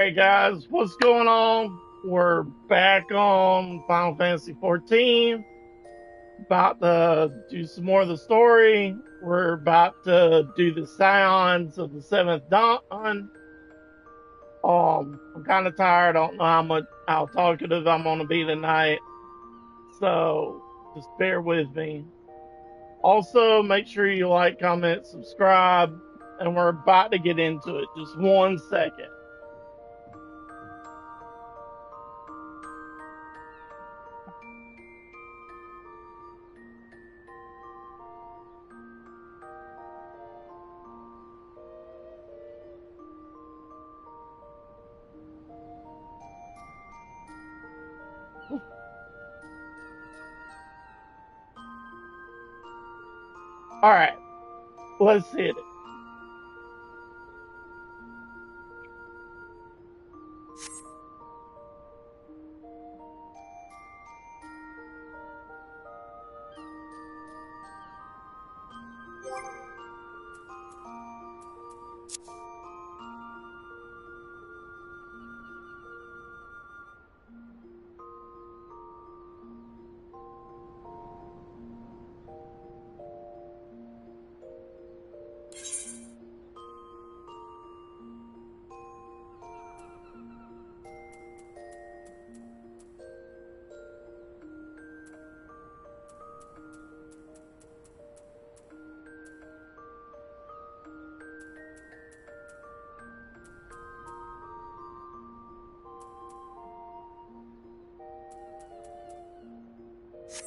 Hey guys, what's going on? We're back on Final Fantasy 14. About to do some more of the story. We're about to do the scions of the seventh dawn. I'm kind of tired. I don't know how talkative I'm gonna be tonight, so just bear with me. Also, make sure you like, comment, subscribe, and we're about to get into it. Just 1 second. All right, let's hit it.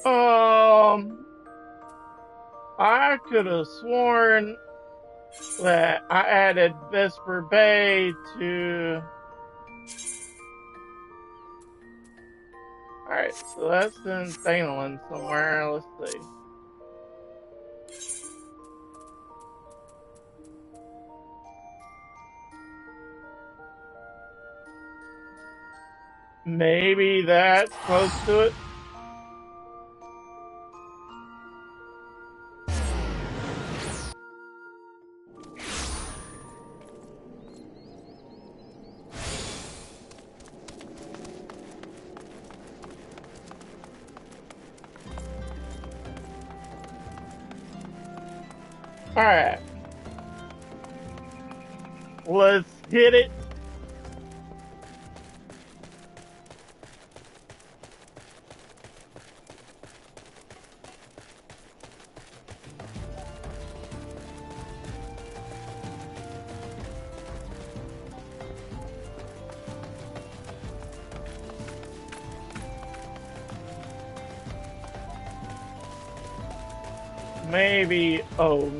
Um, I could have sworn that I added Vesper Bay to. Alright, so that's in Thanalan somewhere. Let's see. Maybe that's close to it. Alright, let's hit it.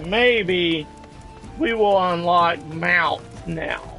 Maybe we will unlock mounts now.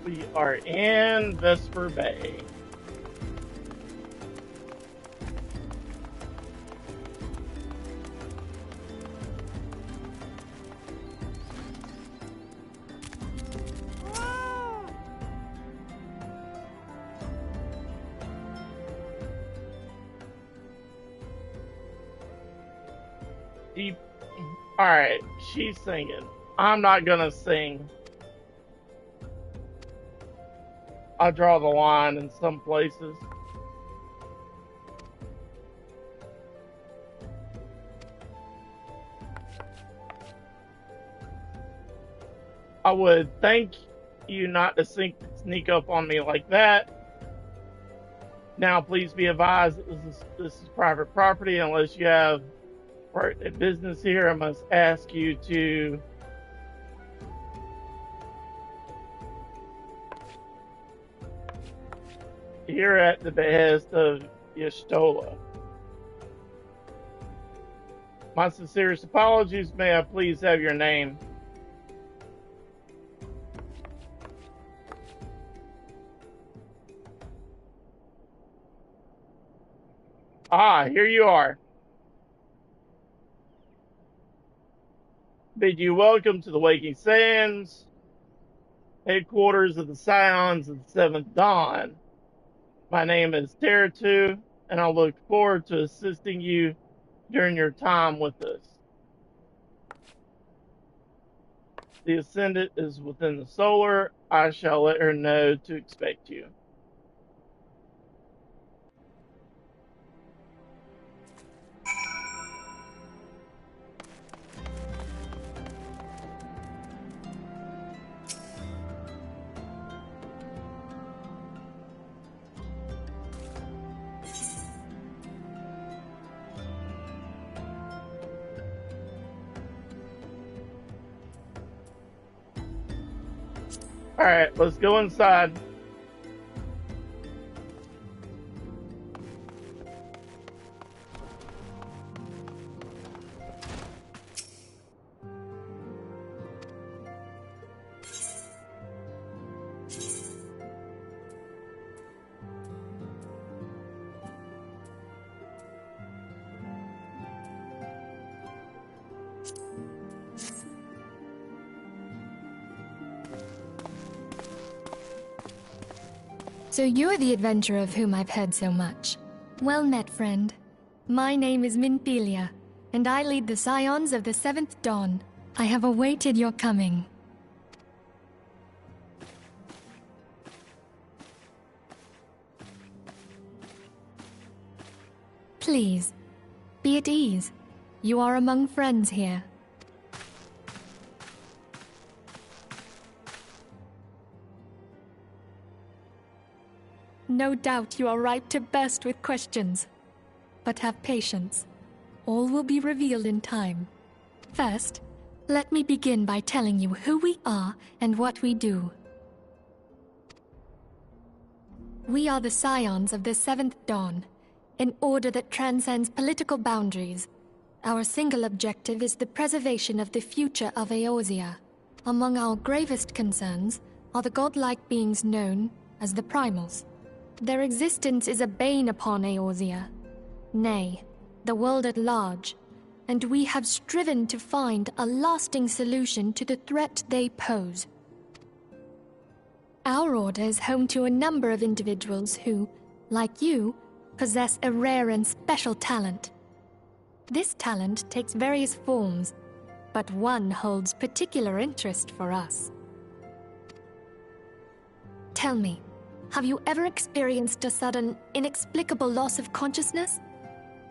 We are in Vesper Bay. Deep. Alright, she's singing. I'm not gonna sing. I draw the line in some places. I would thank you not to sneak up on me like that. Now, please be advised that this is private property unless you have For a business here, I must ask you to here at the behest of Yestola. My sincerest apologies. May I please have your name? Ah, here you are. Bid you welcome to the Waking Sands, headquarters of the Scions of the Seventh Dawn. My name is Teratu, and I look forward to assisting you during your time with us. The Ascendant is within the solar. I shall let her know to expect you. All right, let's go inside. So you're the adventurer of whom I've heard so much. Well met, friend. My name is Minthelia, and I lead the Scions of the Seventh Dawn. I have awaited your coming. Please, be at ease. You are among friends here. No doubt you are ripe to burst with questions. But have patience. All will be revealed in time. First, let me begin by telling you who we are and what we do. We are the Scions of the Seventh Dawn, an order that transcends political boundaries. Our single objective is the preservation of the future of Eorzea. Among our gravest concerns are the godlike beings known as the Primals. Their existence is a bane upon Eorzea, nay, the world at large, and we have striven to find a lasting solution to the threat they pose. Our order is home to a number of individuals who, like you, possess a rare and special talent. This talent takes various forms, but one holds particular interest for us. Tell me, have you ever experienced a sudden, inexplicable loss of consciousness?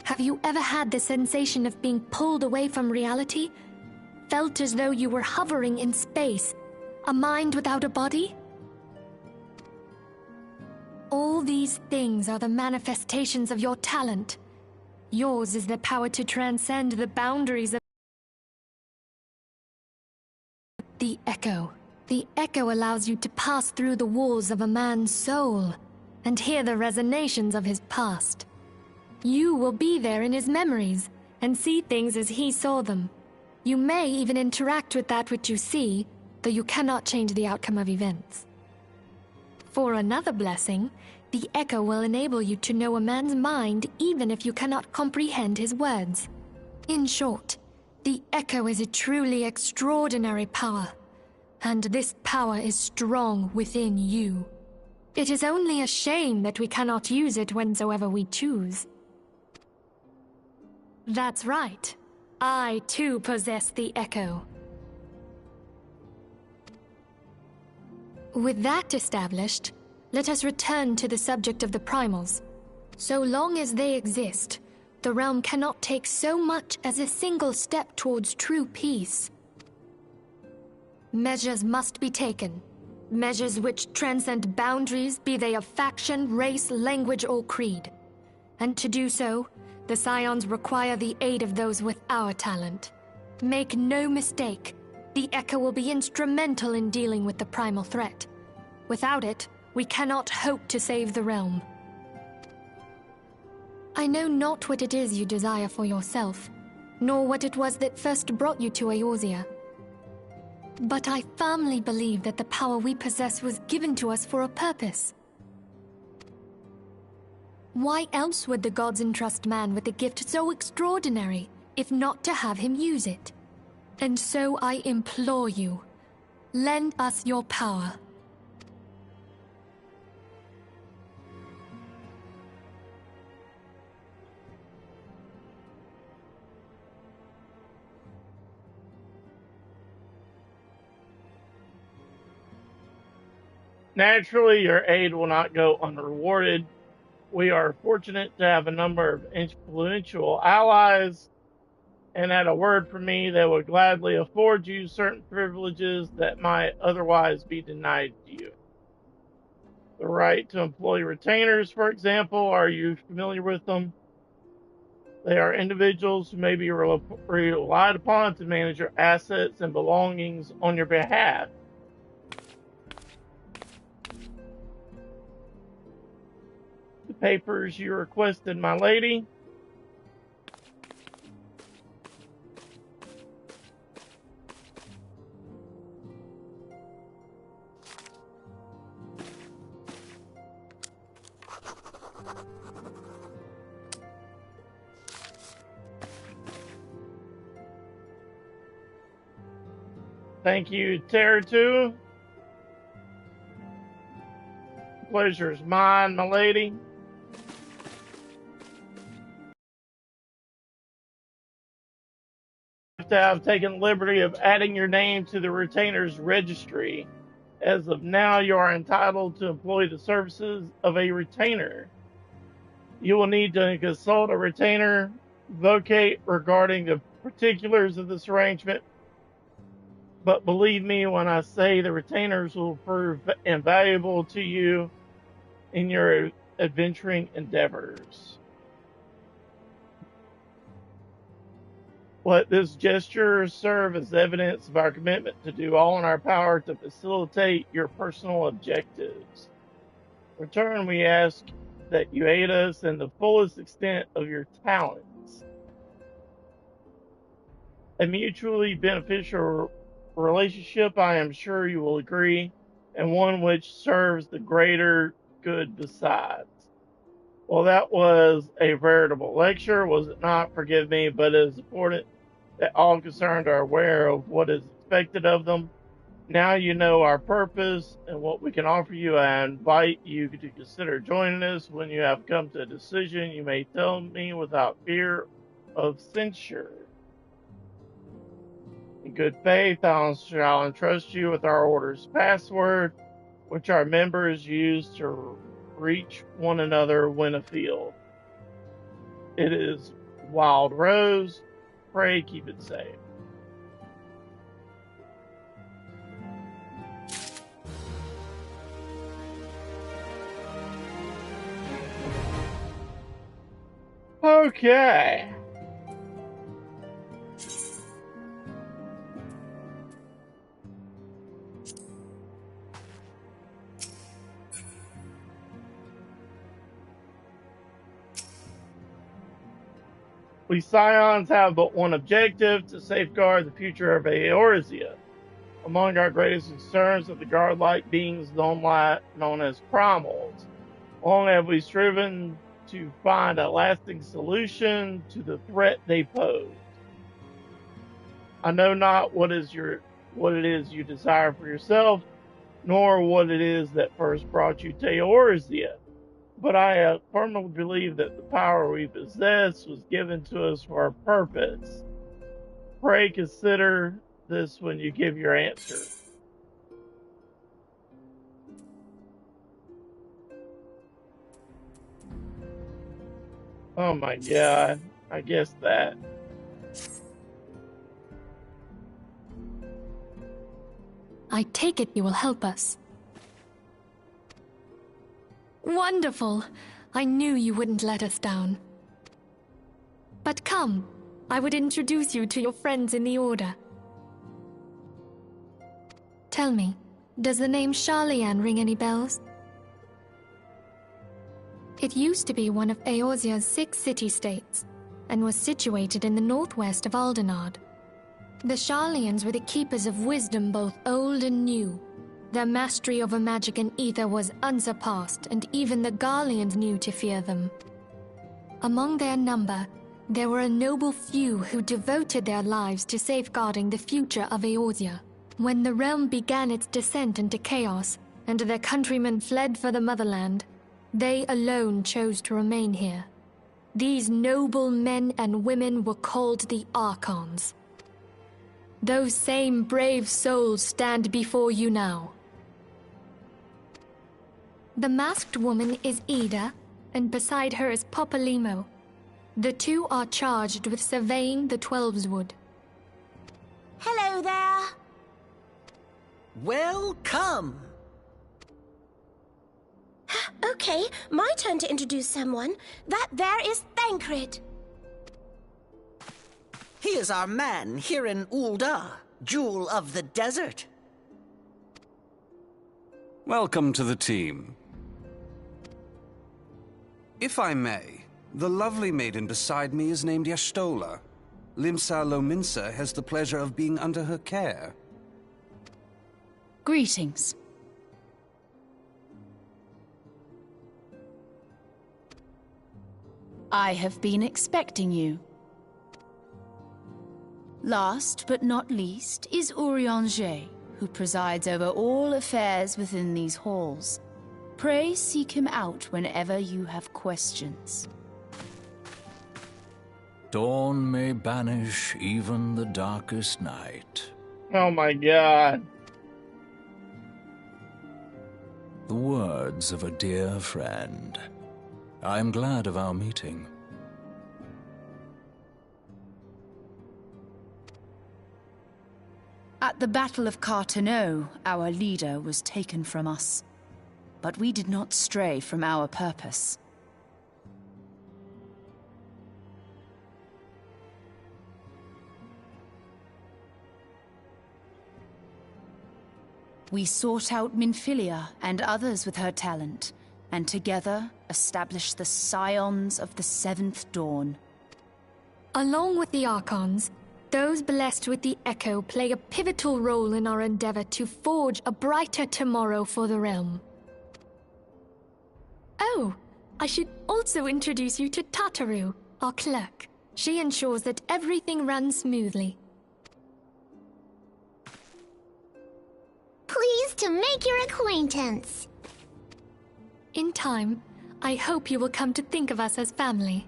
Have you ever had the sensation of being pulled away from reality? Felt as though you were hovering in space, a mind without a body? All these things are the manifestations of your talent. Yours is the power to transcend the boundaries of the echo. The echo allows you to pass through the walls of a man's soul and hear the resonations of his past. You will be there in his memories and see things as he saw them. You may even interact with that which you see, though you cannot change the outcome of events. For another blessing, the echo will enable you to know a man's mind even if you cannot comprehend his words. In short, the echo is a truly extraordinary power. And this power is strong within you. It is only a shame that we cannot use it whensoever we choose. That's right. I, too, possess the echo. With that established, let us return to the subject of the Primals. So long as they exist, the realm cannot take so much as a single step towards true peace. Measures must be taken. Measures which transcend boundaries, be they of faction, race, language, or creed. And to do so, The scions require the aid of those with our talent. Make no mistake, the Echo will be instrumental in dealing with the primal threat. Without it, we cannot hope to save the realm. I know not what it is you desire for yourself, nor what it was that first brought you to Eorzea. But I firmly believe that the power we possess was given to us for a purpose. Why else would the gods entrust man with a gift so extraordinary, if not to have him use it? And so I implore you, lend us your power. Naturally, your aid will not go unrewarded. We are fortunate to have a number of influential allies, and at a word from me, they would gladly afford you certain privileges that might otherwise be denied to you. The right to employ retainers, for example, are you familiar with them? They are individuals who may be relied upon to manage your assets and belongings on your behalf. The papers you requested, my lady. Thank you, Teratu. Pleasure's mine, my lady. To have taken the liberty of adding your name to the retainer's registry. As of now, you are entitled to employ the services of a retainer. You will need to consult a retainer vocate regarding the particulars of this arrangement, but believe me when I say the retainers will prove invaluable to you in your adventuring endeavors. Let this gesture serve as evidence of our commitment to do all in our power to facilitate your personal objectives. In return, we ask that you aid us in the fullest extent of your talents. A mutually beneficial relationship, I am sure you will agree, and one which serves the greater good besides. Well, that was a veritable lecture, was it not? Forgive me, but it is important that all concerned are aware of what is expected of them. Now you know our purpose and what we can offer you. I invite you to consider joining us. When you have come to a decision, you may tell me without fear of censure. In good faith, I shall entrust you with our order's password, which our members use to reach one another when afield. It is Wild Rose. Pray keep it safe. Okay. We scions have but one objective: to safeguard the future of Eorzea. Among our greatest concerns are the godlike beings known as primals. Long have we striven to find a lasting solution to the threat they pose. I know not what it is you desire for yourself, nor what it is that first brought you to Eorzea, but I firmly believe that the power we possess was given to us for a purpose. Pray consider this when you give your answer. Oh my god, I guess that. I take it you will help us. Wonderful! I knew you wouldn't let us down. But come, I would introduce you to your friends in the Order. Tell me, does the name Sharlayan ring any bells? It used to be one of Eorzea's 6 city-states, and was situated in the northwest of Aldenard. The Sharlayans were the keepers of wisdom both old and new. Their mastery over magic and ether was unsurpassed, and even the Garleans knew to fear them. Among their number, there were a noble few who devoted their lives to safeguarding the future of Eorzea. When the realm began its descent into chaos, and their countrymen fled for the motherland, they alone chose to remain here. These noble men and women were called the Archons. Those same brave souls stand before you now. The masked woman is Ida, and beside her is Popalimo. The two are charged with surveying the Twelveswood. Hello there. Welcome. Okay, my turn to introduce someone. That there is Thancred. He is our man here in Ul'dah, Jewel of the Desert. Welcome to the team. If I may, the lovely maiden beside me is named Y'shtola. Limsa Lominsa has the pleasure of being under her care. Greetings. I have been expecting you. Last but not least is Urianger, who presides over all affairs within these halls. Pray seek him out whenever you have questions. Dawn may banish even the darkest night. Oh my god. The words of a dear friend. I am glad of our meeting. At the Battle of Carteneau, our leader was taken from us. But we did not stray from our purpose. We sought out Minfilia and others with her talent, and together established the Scions of the Seventh Dawn. Along with the Archons, those blessed with the Echo play a pivotal role in our endeavor to forge a brighter tomorrow for the realm. Oh, I should also introduce you to Tataru, our clerk. She ensures that everything runs smoothly. Pleased to make your acquaintance. In time, I hope you will come to think of us as family.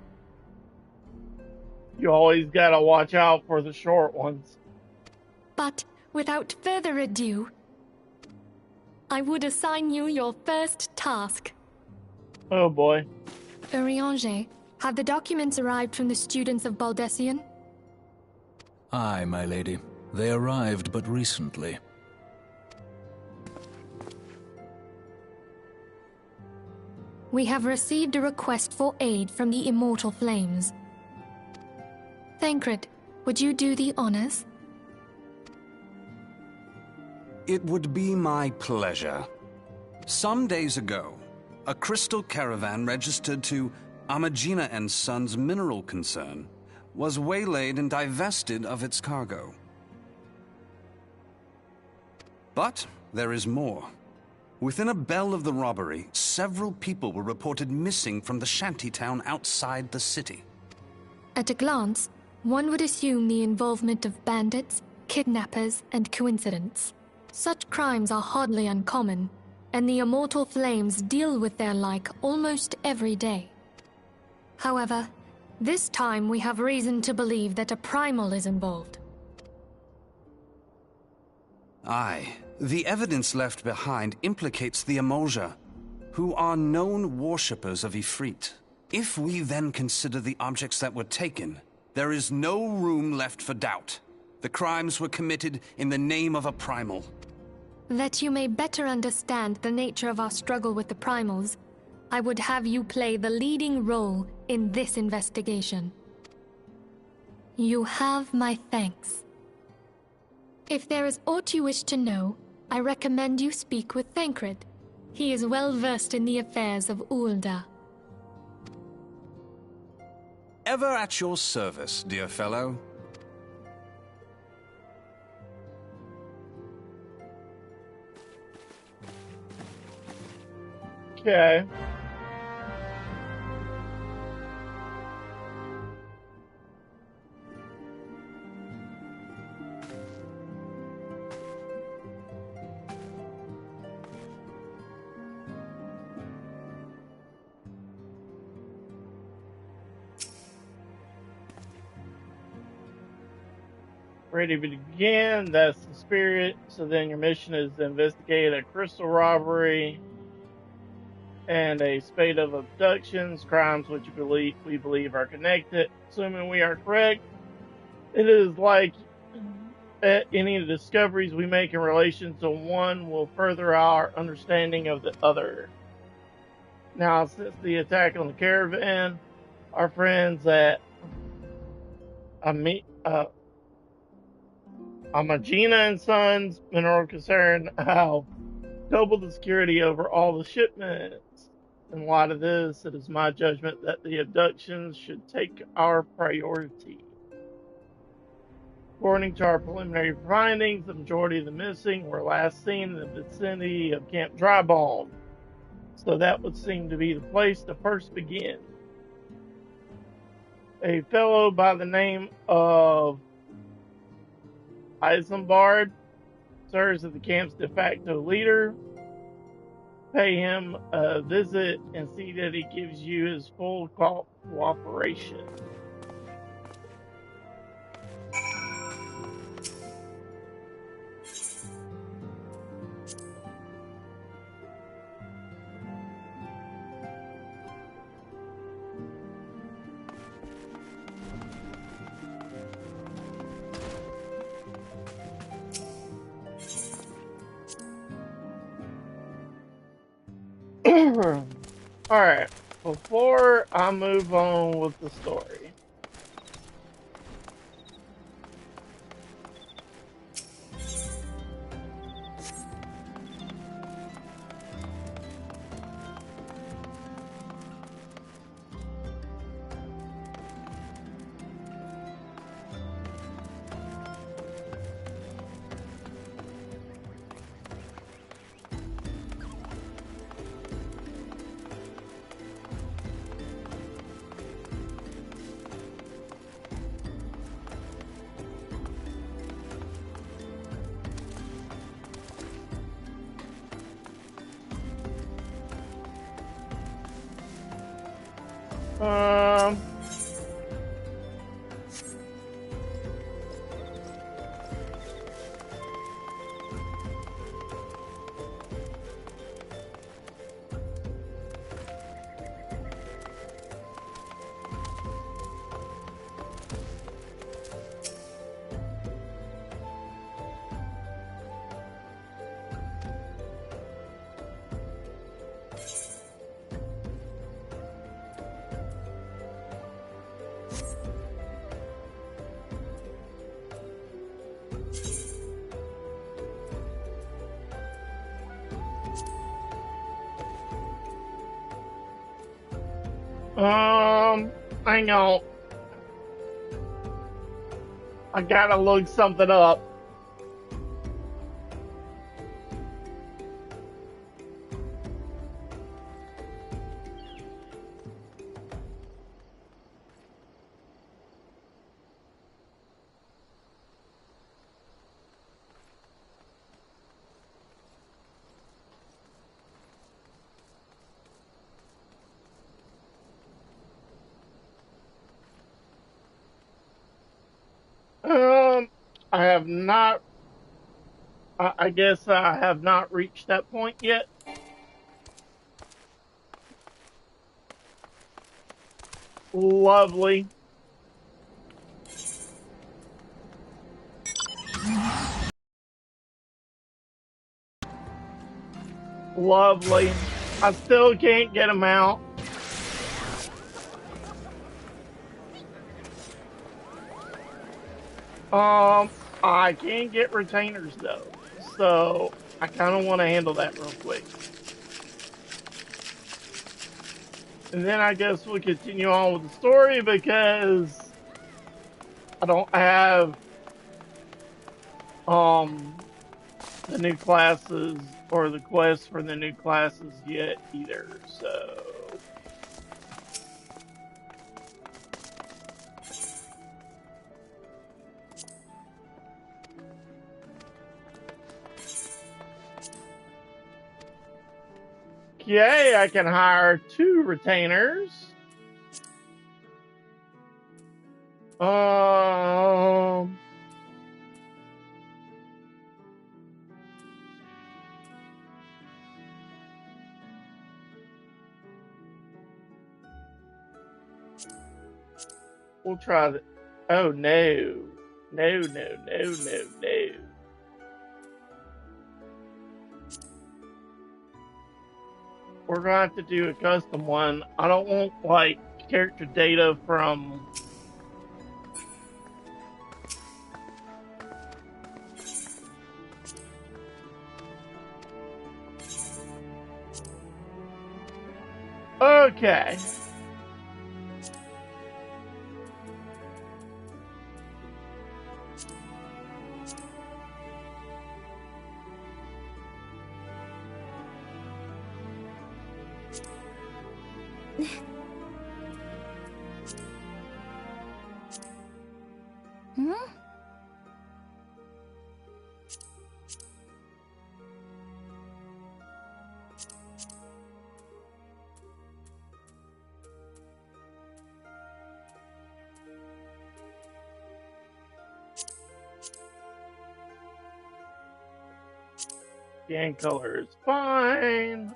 You always gotta watch out for the short ones. But without further ado, I would assign you your first task. Oh boy. Urianger, have the documents arrived from the students of Baldessian? Aye, my lady. They arrived but recently. We have received a request for aid from the Immortal Flames. Thancred, would you do the honors? It would be my pleasure. Some days ago, a crystal caravan registered to Amagina and Sons mineral concern was waylaid and divested of its cargo. But there is more. Within a bell of the robbery, several people were reported missing from the shantytown outside the city. At a glance, one would assume the involvement of bandits, kidnappers, and coincidence. Such crimes are hardly uncommon, and the Immortal Flames deal with their like almost every day. However, this time we have reason to believe that a primal is involved. Aye, the evidence left behind implicates the Emolja, who are known worshippers of Ifrit. If we then consider the objects that were taken, there is no room left for doubt. The crimes were committed in the name of a primal. That you may better understand the nature of our struggle with the primals, I would have you play the leading role in this investigation. You have my thanks. If there is aught you wish to know, I recommend you speak with Thancred. He is well versed in the affairs of Ulda. Ever at your service, dear fellow. Okay. Ready to begin. That's the spirit. So then your mission is to investigate a crystal robbery and a spate of abductions, crimes which we believe are connected. Assuming we are correct, it is like any discoveries we make in relation to one will further our understanding of the other. Now, since the attack on the caravan, our friends at Amagina and Sons Mineral Concern have doubled the security over all the shipments. In light of this, it is my judgment that the abductions should take our priority. According to our preliminary findings, the majority of the missing were last seen in the vicinity of Camp Drybone, so that would seem to be the place to first begin. A fellow by the name of Isambard serves as the camp's de facto leader. Pay him a visit and see that he gives you his full cooperation. Alright, before I move on with the story, um, hang on. I gotta look something up. I have not. I guess I have not reached that point yet. Lovely. Lovely. I still can't get him out. I can get retainers though, so I kind of want to handle that real quick. And then I guess we'll continue on with the story because I don't have the new classes or the quests for the new classes yet either. So okay, I can hire 2 retainers. Um we'll try the oh no. No, no, no, no, no. We're gonna have to do a custom one. I don't want like character data from okay. Hmm? Skin color is fine.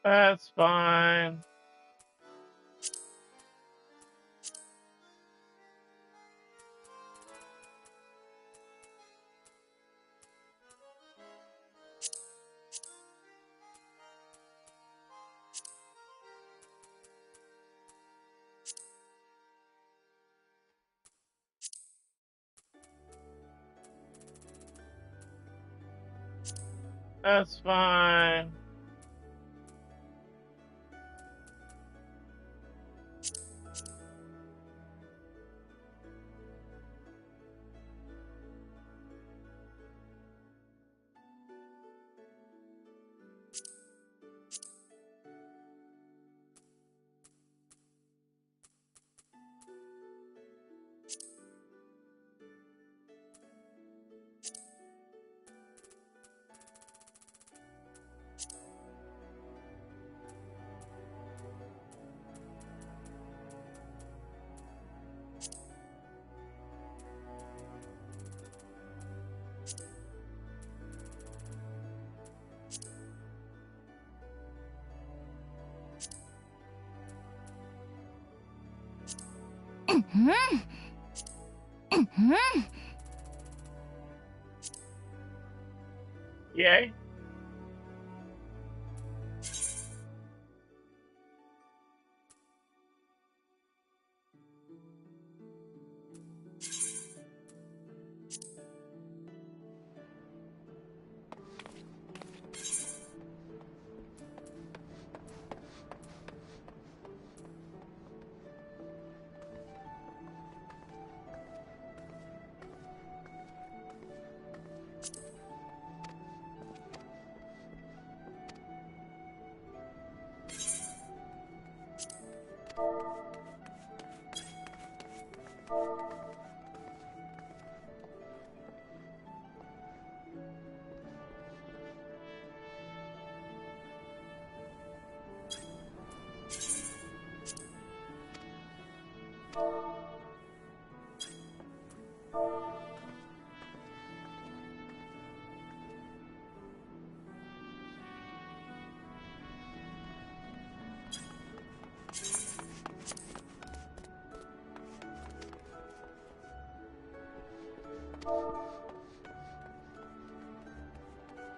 That's fine. That's fine. Yay.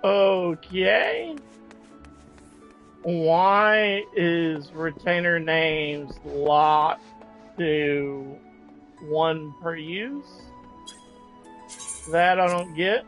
Okay. Why is retainer names locked to one per use? That I don't get.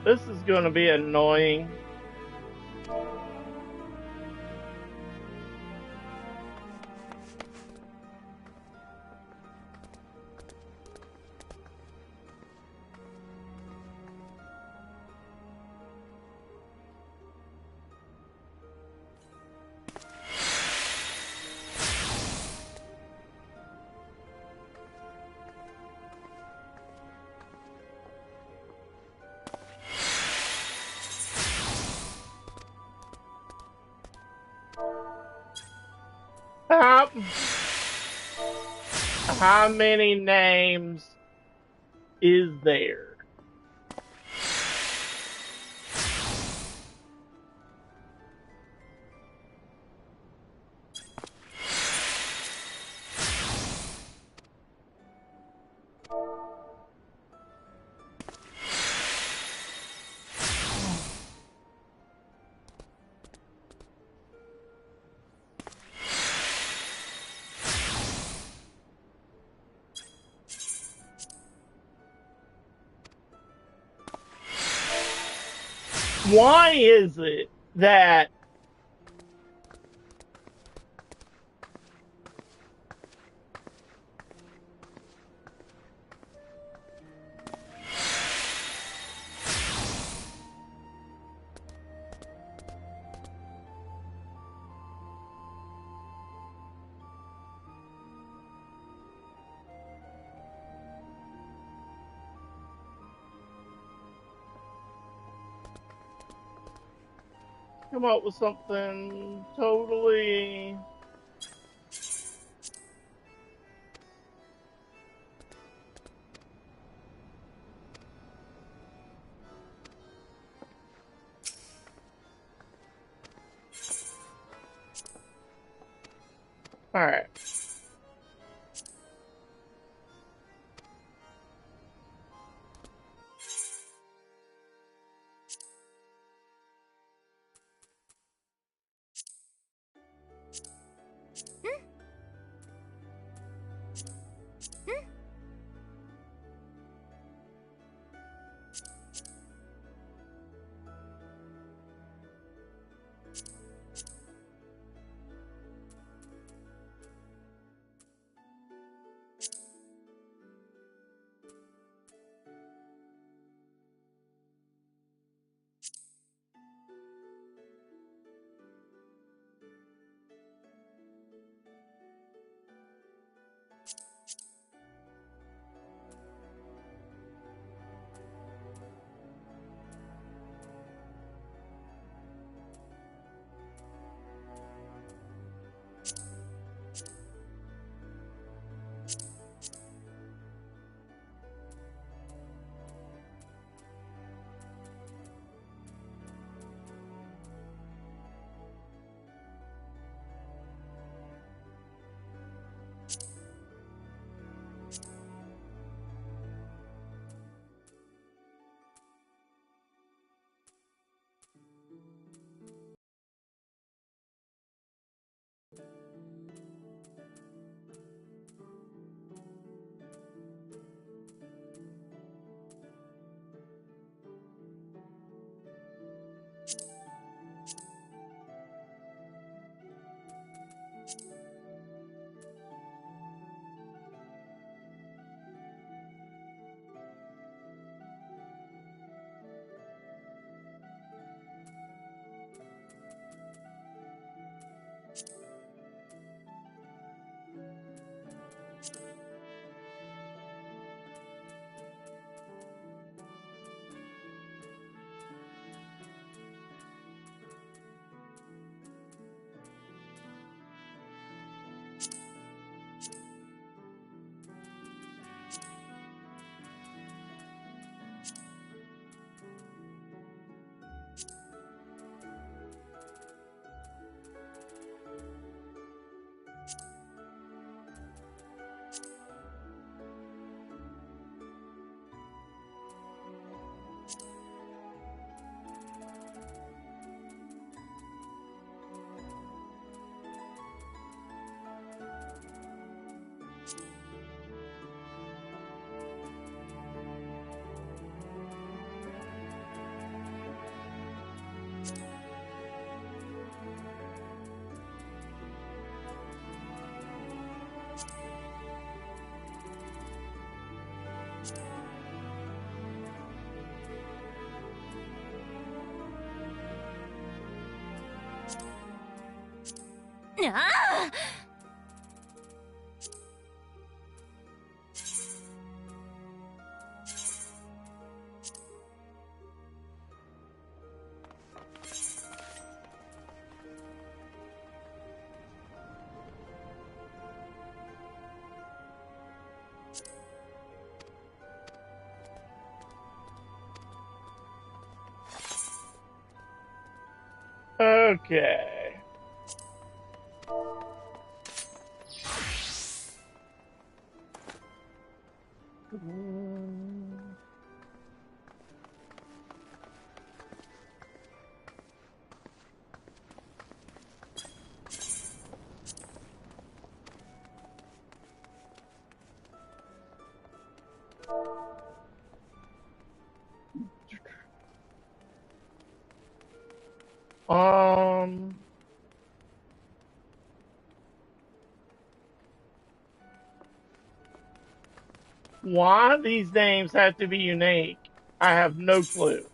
This is going to be annoying. How many names is there? Why is it that come up with something totally all right. Ah! Okay. Um, why these names have to be unique? I have no clue.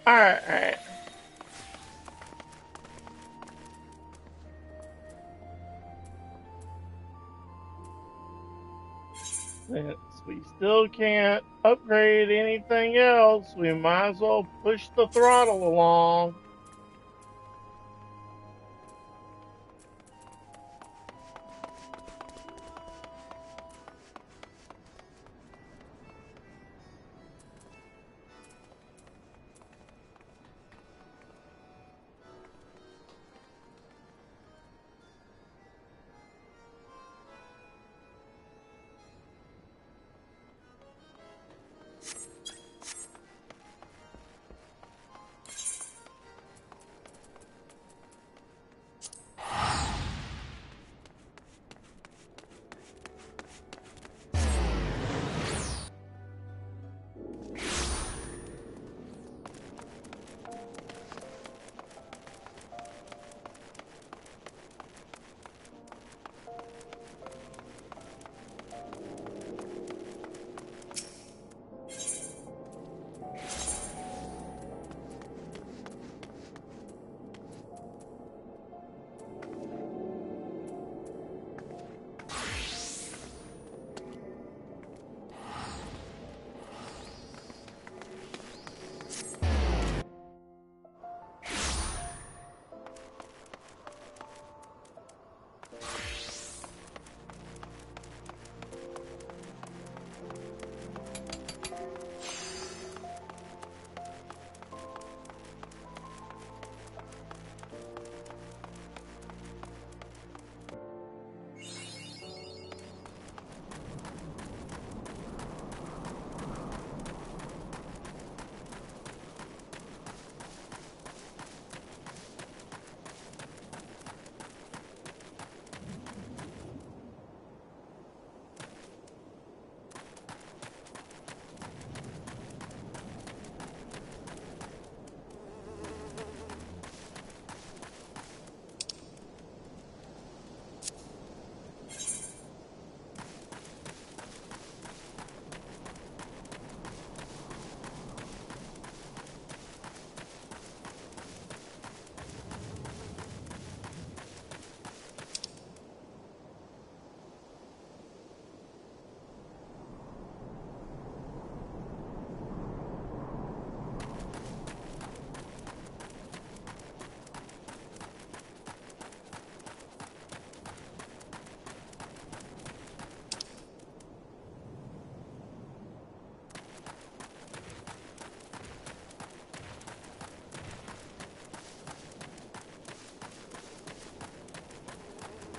Alright. Since we still can't upgrade anything else, we might as well push the throttle along.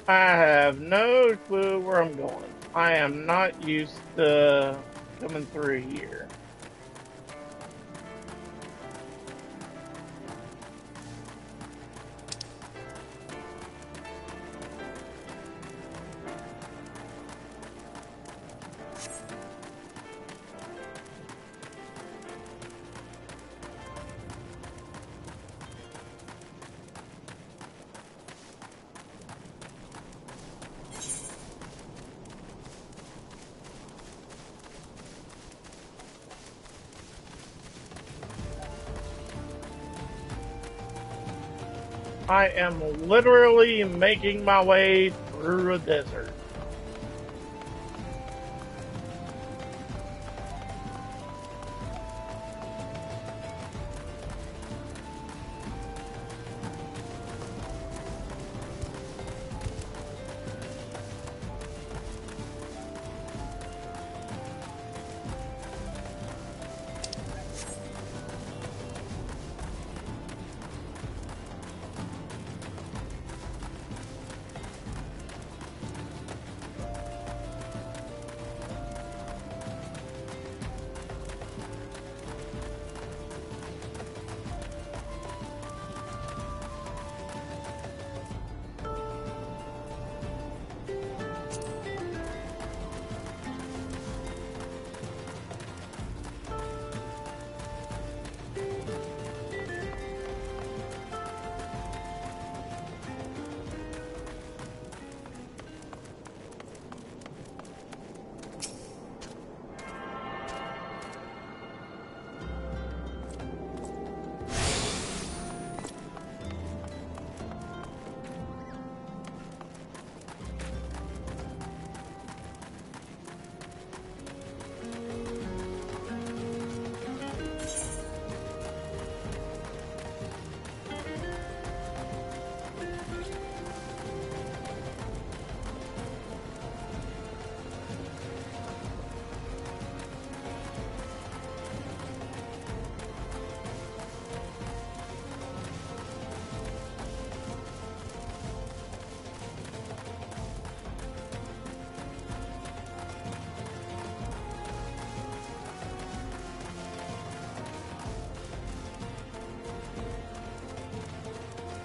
I have no clue where I'm going. I am not used to coming through here. I am literally making my way through a desert.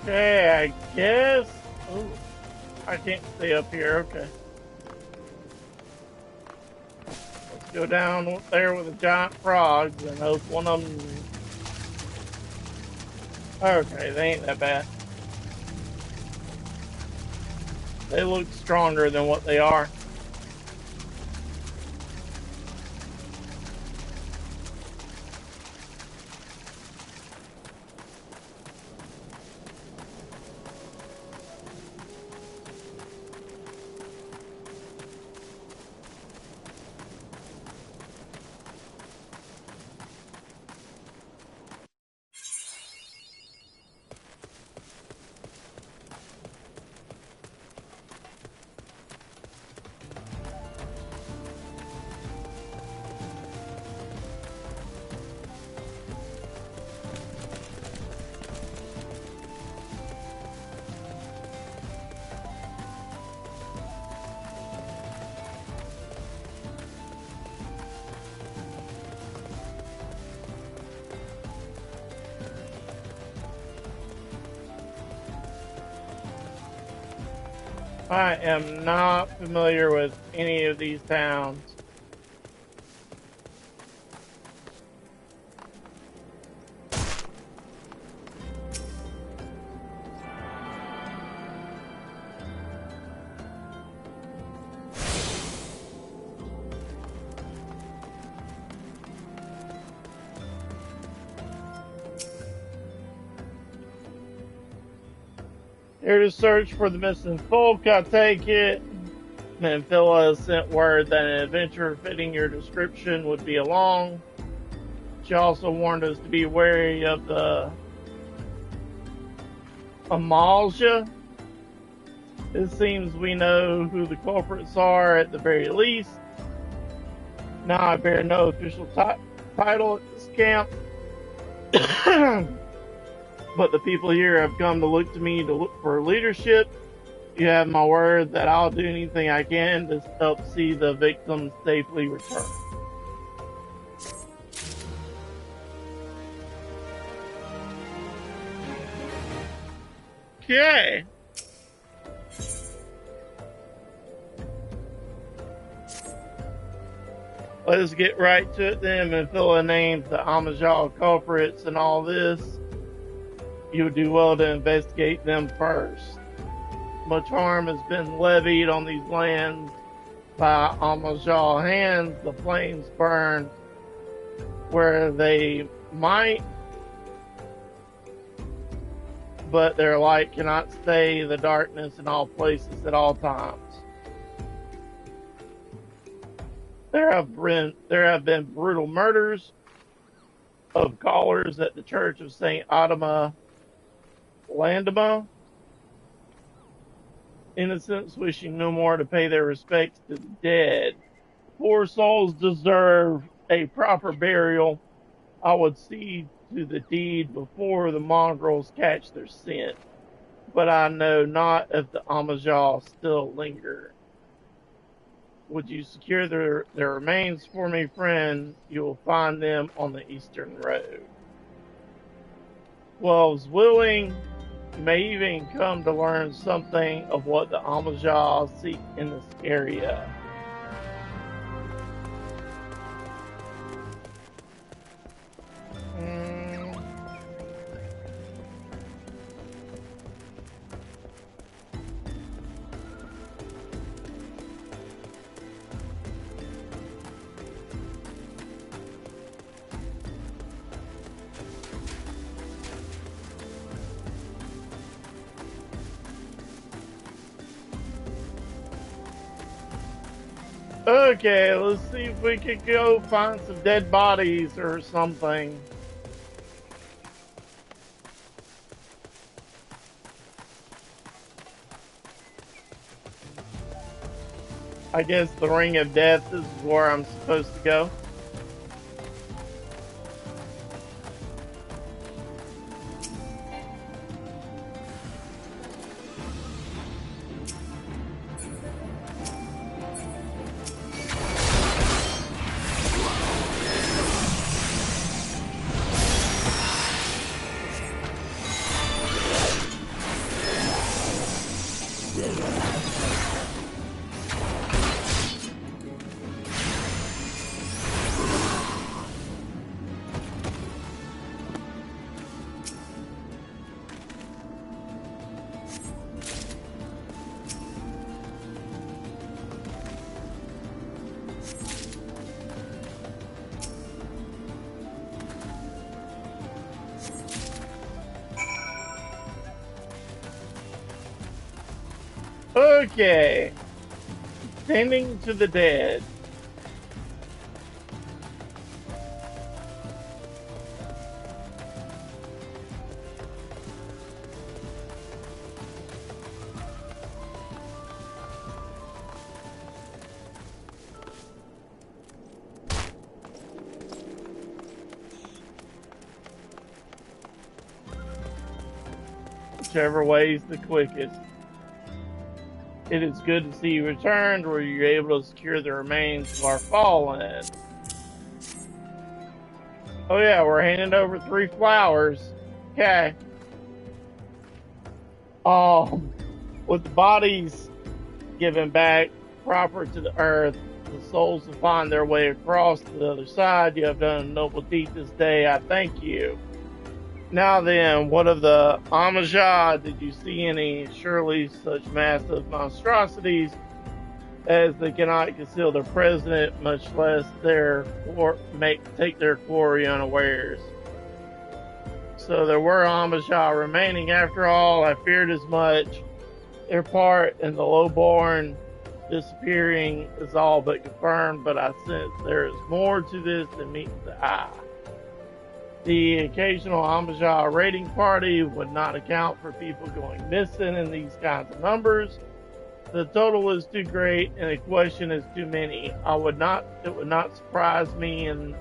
Okay, I guess. Oh, I can't stay up here. Okay. Let's go down there with the giant frogs and hope one of them. Okay, they ain't that bad. They look stronger than what they are. I am not familiar with any of these towns. Here to search for the missing folk, I take it. And Phila sent word that an adventure fitting your description would be along. She also warned us to be wary of the Amalja. It seems we know who the culprits are at the very least. Now I bear no official title at this camp. But the people here have come to look to me to look for leadership. You have my word that I'll do anything I can to help see the victims safely return. Okay. Let's get right to it then and fill in names the Amajal culprits and all this. You would do well to investigate them first. Much harm has been levied on these lands by Amajal hands. The flames burn where they might, but their light cannot stay the darkness in all places at all times. There have been brutal murders of callers at the Church of Saint Adama Landama, innocents wishing no more to pay their respects to the dead. Poor souls deserve a proper burial. I would see to the deed before the mongrels catch their scent, but I know not if the Amajal still linger. Would you secure their remains for me, friend? You will find them on the eastern road. Well, I was willing. You may even come to learn something of what the Amajal seek in this area. Okay, let's see if we could go find some dead bodies or something. I guess the Ring of Death is where I'm supposed to go. Okay. Tending to the dead. Whichever way is the quickest. It is good to see you returned. Were you able to secure the remains of our fallen? Oh yeah, we're handing over 3 flowers. Okay. With the bodies given back proper to the earth, the souls will find their way across to the other side. You have done a noble deed this day. I thank you. Now then, what of the Amajad? Did you see any? Surely such massive monstrosities as they cannot conceal their president, much less take their quarry unawares. So there were Amajad remaining after all. I feared as much. Their part in the lowborn disappearing is all but confirmed, but I sense there is more to this than meets the eye. The occasional Amajad raiding party would not account for people going missing in these kinds of numbers. The total is too great and the question is too many. It would not surprise me in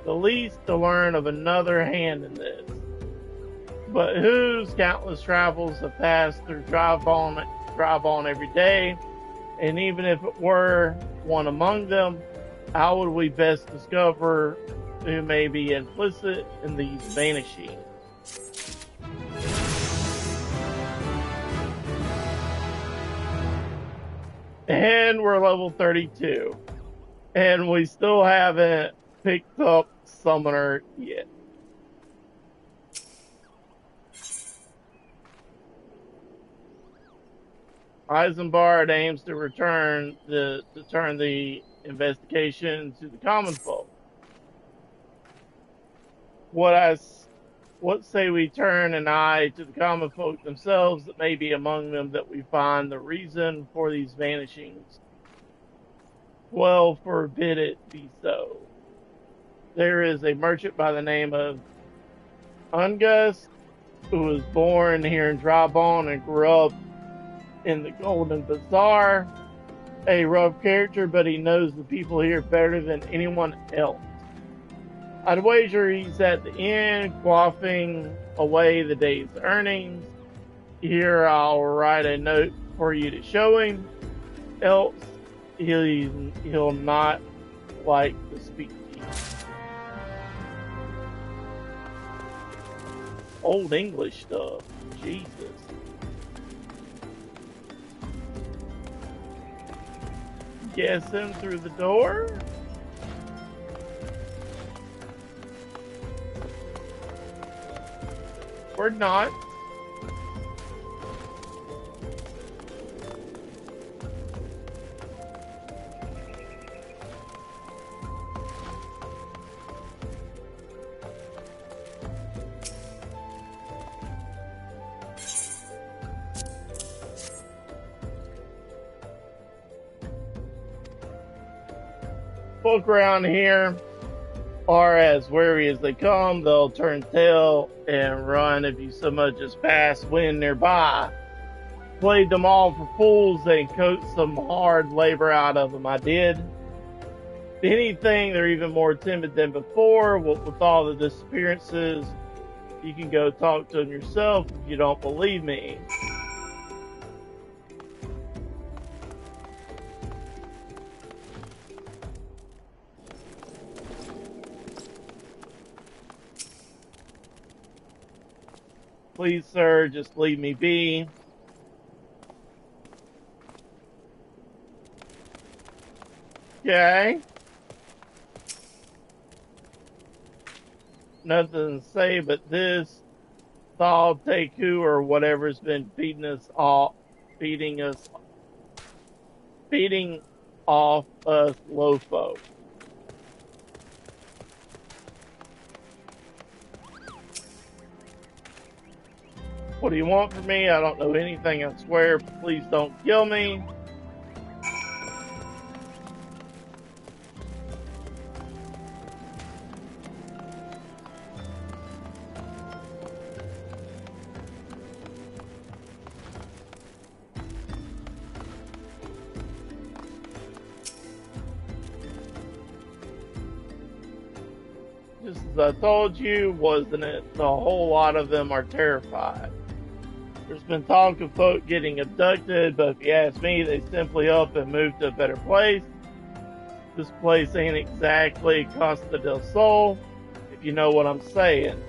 the least to learn of another hand in this. But whose countless travels have passed through drive on every day, and even if it were one among them, how would we best discover who may be implicit in these vanishings? And we're level 32. And we still haven't picked up Summoner yet. Isambard aims to turn the investigation to the common folk. What what say we turn an eye to the common folk themselves, that may be among them that we find the reason for these vanishings. Well, forbid it be so. There is a merchant by the name of Ungus, who was born here in Drybone and grew up in the Golden Bazaar. A rough character, but he knows the people here better than anyone else. I'd wager he's at the inn, quaffing away the day's earnings. Here, I'll write a note for you to show him, else he'll not like to speak to you. Old English stuff. Jesus. Guessing through the door? Or not. Folk around here are as wary as they come. They'll turn tail and run if you so much as pass wind nearby. Played them all for fools and coaxed some hard labor out of them, I did. If anything, they're even more timid than before. With all the disappearances, you can go talk to them yourself if you don't believe me. Please, sir, just leave me be. Okay. Nothing to say but this. Thal Teku or whatever's been feeding off us low folk. What do you want from me? I don't know anything, I swear. Please don't kill me. Just as I told you, wasn't it? A whole lot of them are terrified. There's been talk of folk getting abducted, but if you ask me, they simply up and moved to a better place. This place ain't exactly Costa del Sol, if you know what I'm saying.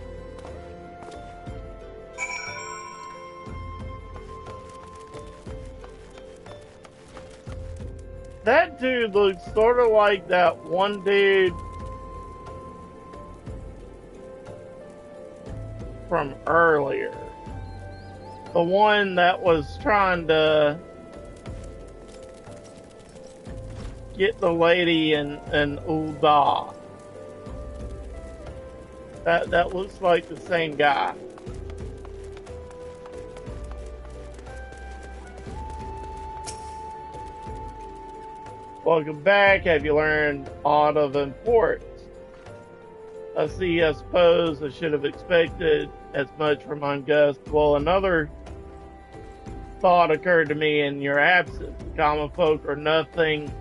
That dude looks sort of like that one dude from earlier. The one that was trying to get the lady in Ul'dah. That looks like the same guy. Welcome back. Have you learned aught of importance? I suppose I should have expected as much from Ungust. Well, another thought occurred to me in your absence. The common folk are nothing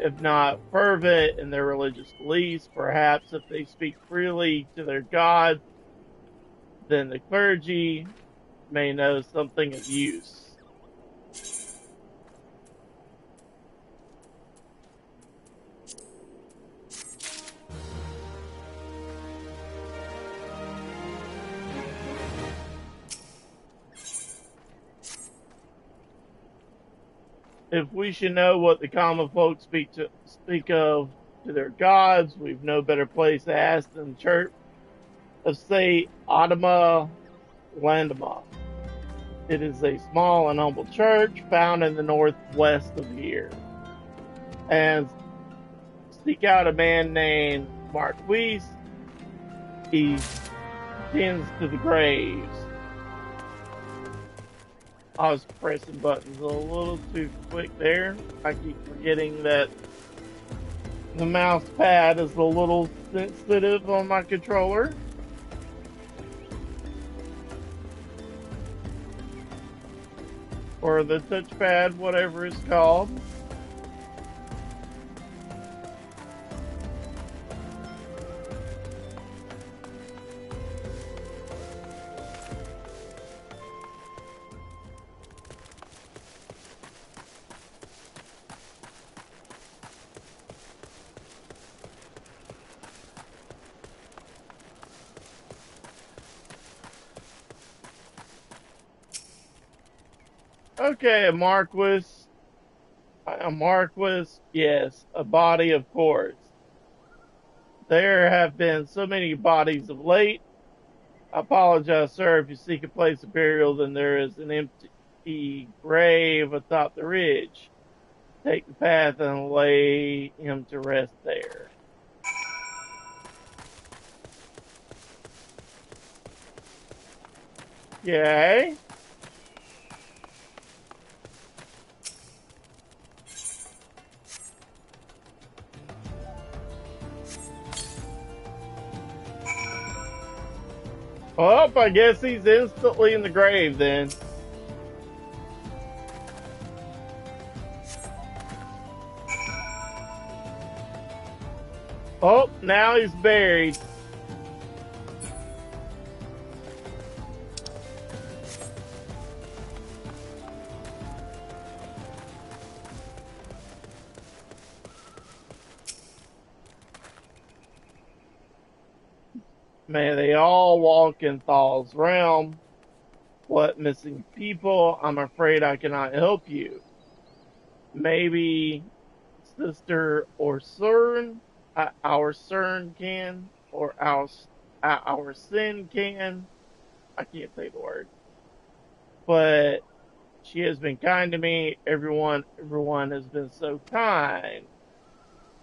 if not fervent in their religious beliefs. Perhaps if they speak freely to their God, then the clergy may know something of use. If we should know what the common folk speak of to their gods, we've no better place to ask than the church of St. Adama Landama. It is a small and humble church found in the northwest of here. And seek out a man named Marquis. He's tends to the graves. I was pressing buttons a little too quick there. I keep forgetting that the mouse pad is a little sensitive on my controller. Or the touchpad, whatever it's called. Okay, a Marquis. A Marquis, yes. A body, of course. There have been so many bodies of late. I apologize, sir, if you seek a place of burial, then there is an empty grave atop the ridge. Take the path and lay him to rest there. Okay. Oh, I guess he's instantly in the grave then. Oh, now he's buried. May they all walk in Thal's realm. What missing people? I'm afraid I cannot help you. Maybe sister or Cern, our Cern can, or our sin can. I can't say the word, but she has been kind to me. Everyone has been so kind.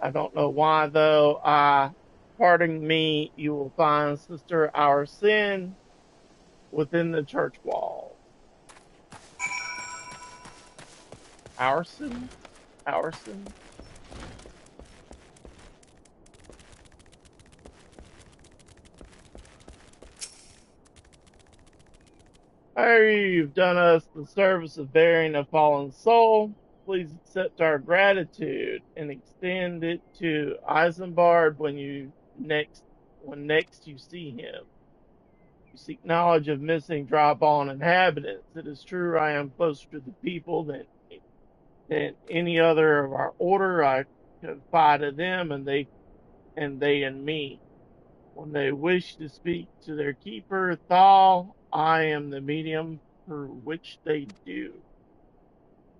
I don't know why though. Pardon me, you will find sister our sin within the church walls. Our sin, our sin. You've done us the service of bearing a fallen soul. Please accept our gratitude and extend it to Isambard when next you see him. You seek knowledge of missing dry-bone inhabitants. It is true I am closer to the people than any other of our order. I confide in them and they in me. When they wish to speak to their keeper, Thal, I am the medium through which they do.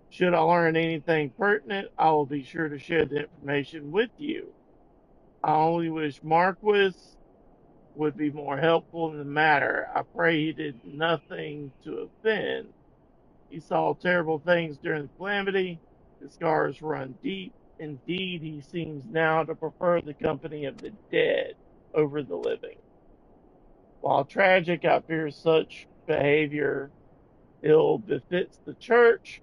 Should I learn anything pertinent, I will be sure to share the information with you. I only wish Marquis would be more helpful in the matter. I pray he did nothing to offend. He saw terrible things during the calamity. His scars run deep. Indeed, he seems now to prefer the company of the dead over the living. While tragic, I fear such behavior ill befits the church.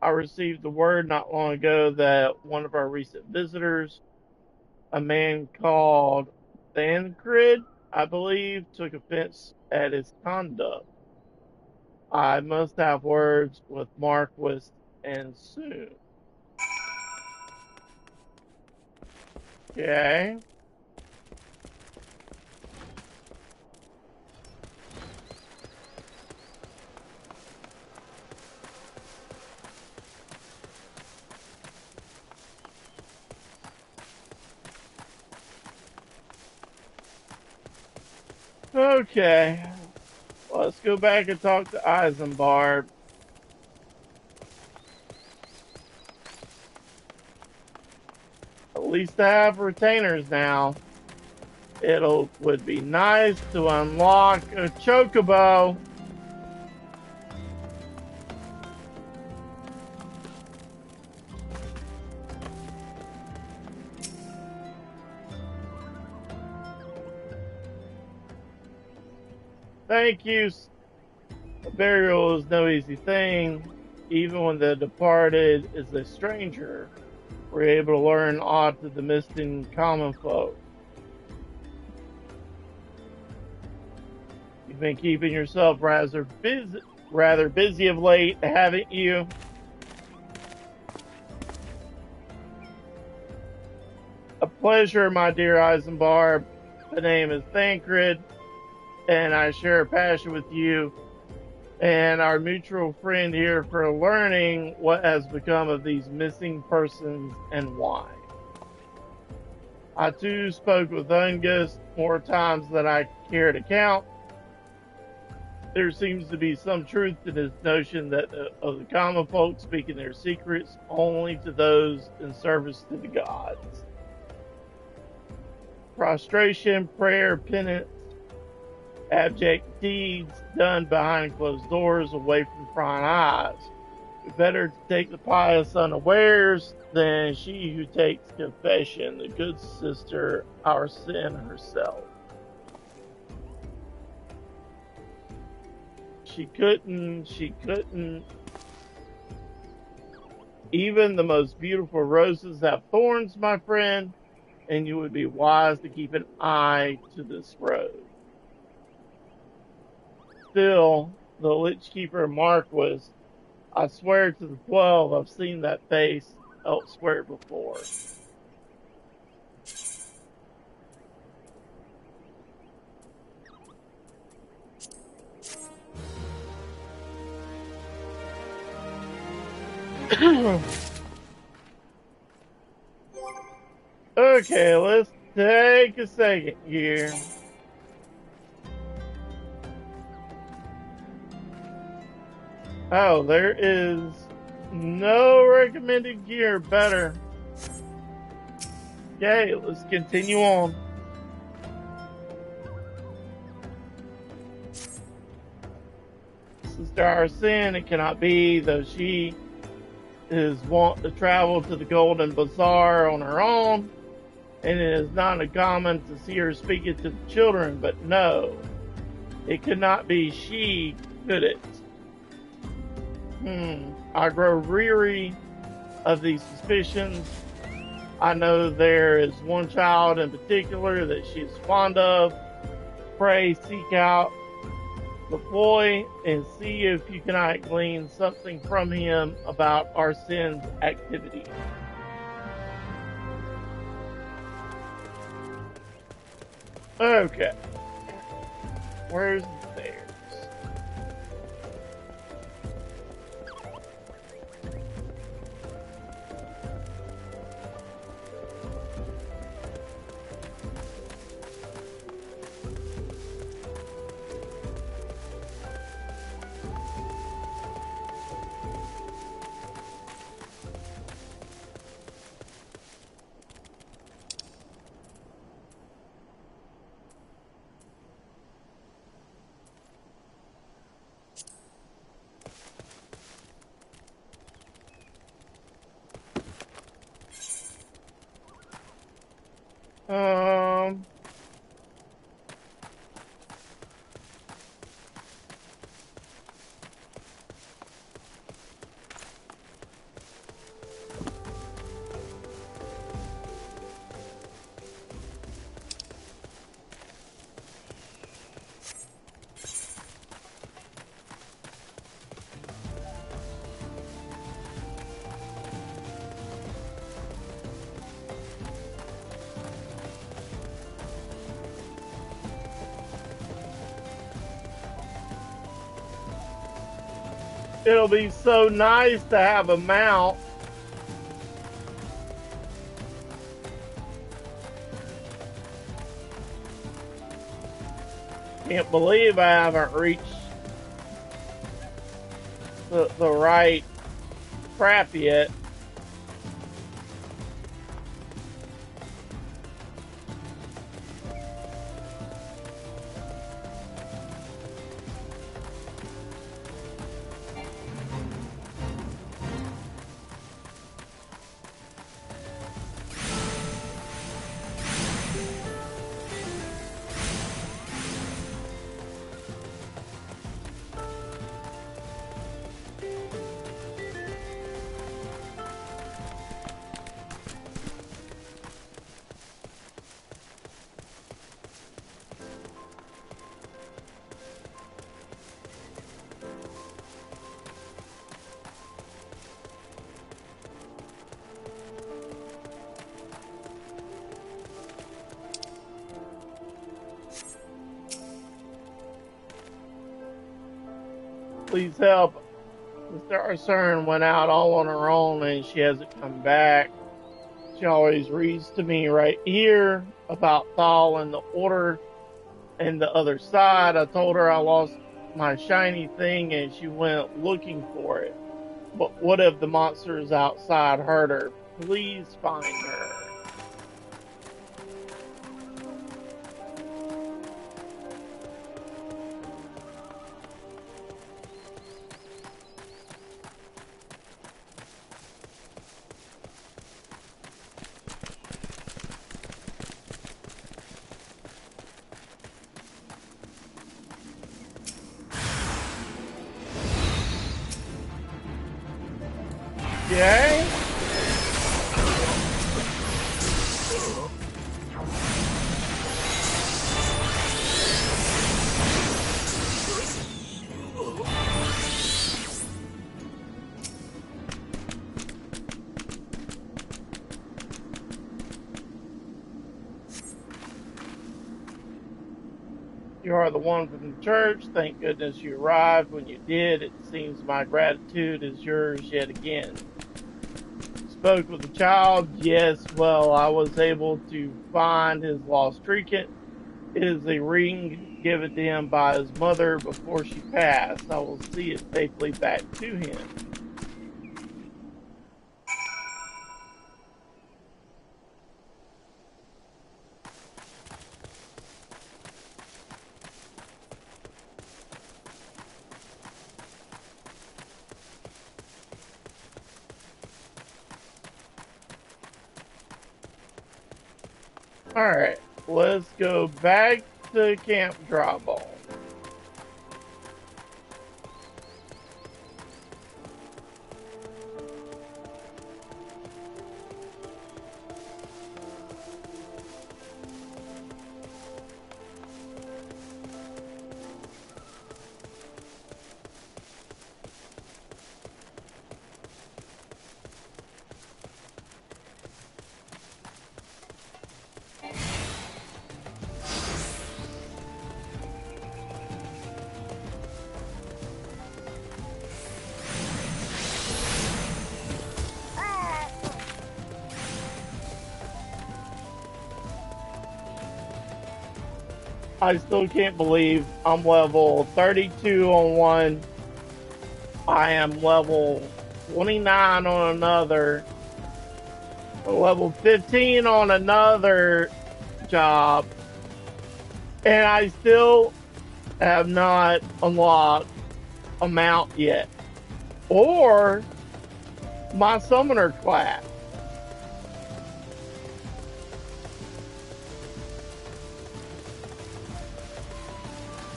I received the word not long ago that one of our recent visitors, a man called Thancred, I believe, took offense at his conduct. I must have words with Marquis and soon. Okay. Okay. Let's go back and talk to Isambard. At least I have retainers now. Would be nice to unlock a chocobo. Thank you. A burial is no easy thing. Even when the departed is a stranger, we're able to learn aught of the missing common folk. You've been keeping yourself rather busy of late, haven't you? A pleasure, my dear Eisenbarb. The name is Thancred, and I share a passion with you and our mutual friend here for learning what has become of these missing persons and why. I too spoke with Ungus more times than I care to count. There seems to be some truth to this notion that of the common folk speaking their secrets only to those in service to the gods. Prostration, prayer, penance, abject deeds done behind closed doors away from prying eyes. Better take the pious unawares than she who takes confession, the good sister, our sin herself. She couldn't. Even the most beautiful roses have thorns, my friend, and you would be wise to keep an eye to this road. Still, the Lichkeeper Marquis, I swear to the 12 I've seen that face elsewhere before. Okay, let's take a second here. Oh, there is no recommended gear better. Okay, let's continue on. Sister Arsene, it cannot be, though she is wont to travel to the Golden Bazaar on her own, and it is not uncommon to see her speaking to the children, but no, it could not be she, could it? I grow weary of these suspicions. I know there is one child in particular that she is fond of. Pray seek out the boy and see if you cannot glean something from him about Arsene's activity. Okay. Where's theirs? Um, it'll be so nice to have a mount. Can't believe I haven't reached the right crap yet. Please help. Mr. Arsern went out all on her own and she hasn't come back. She always reads to me right here about Thal and the Order and the other side. I told her I lost my shiny thing and she went looking for it. But what if the monsters outside hurt her? Please find her. Okay. You are the one from the church. Thank goodness you arrived when you did. It seems my gratitude is yours yet again. Spoke with the child. Yes, well, I was able to find his lost trinket. It is a ring given to him by his mother before she passed. I will see it safely back to him. Alright, let's go back to Camp Dryball. I still can't believe I'm level 32 on one. I am level 29 on another. Level 15 on another job. And I still have not unlocked a mount yet. Or my summoner class.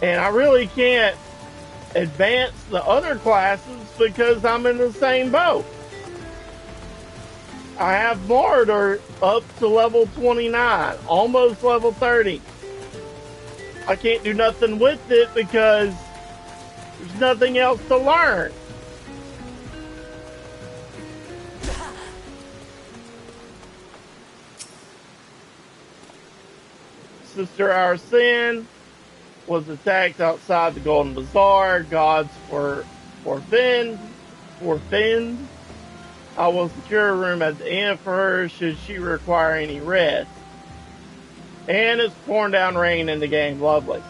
And I really can't advance the other classes because I'm in the same boat. I have Mordor up to level 29, almost level 30. I can't do nothing with it because there's nothing else to learn. Sister Arsene was attacked outside the Golden Bazaar. Gods were forfend. I will secure a room at the inn for her should she require any rest. And it's pouring down rain in the game. Lovely.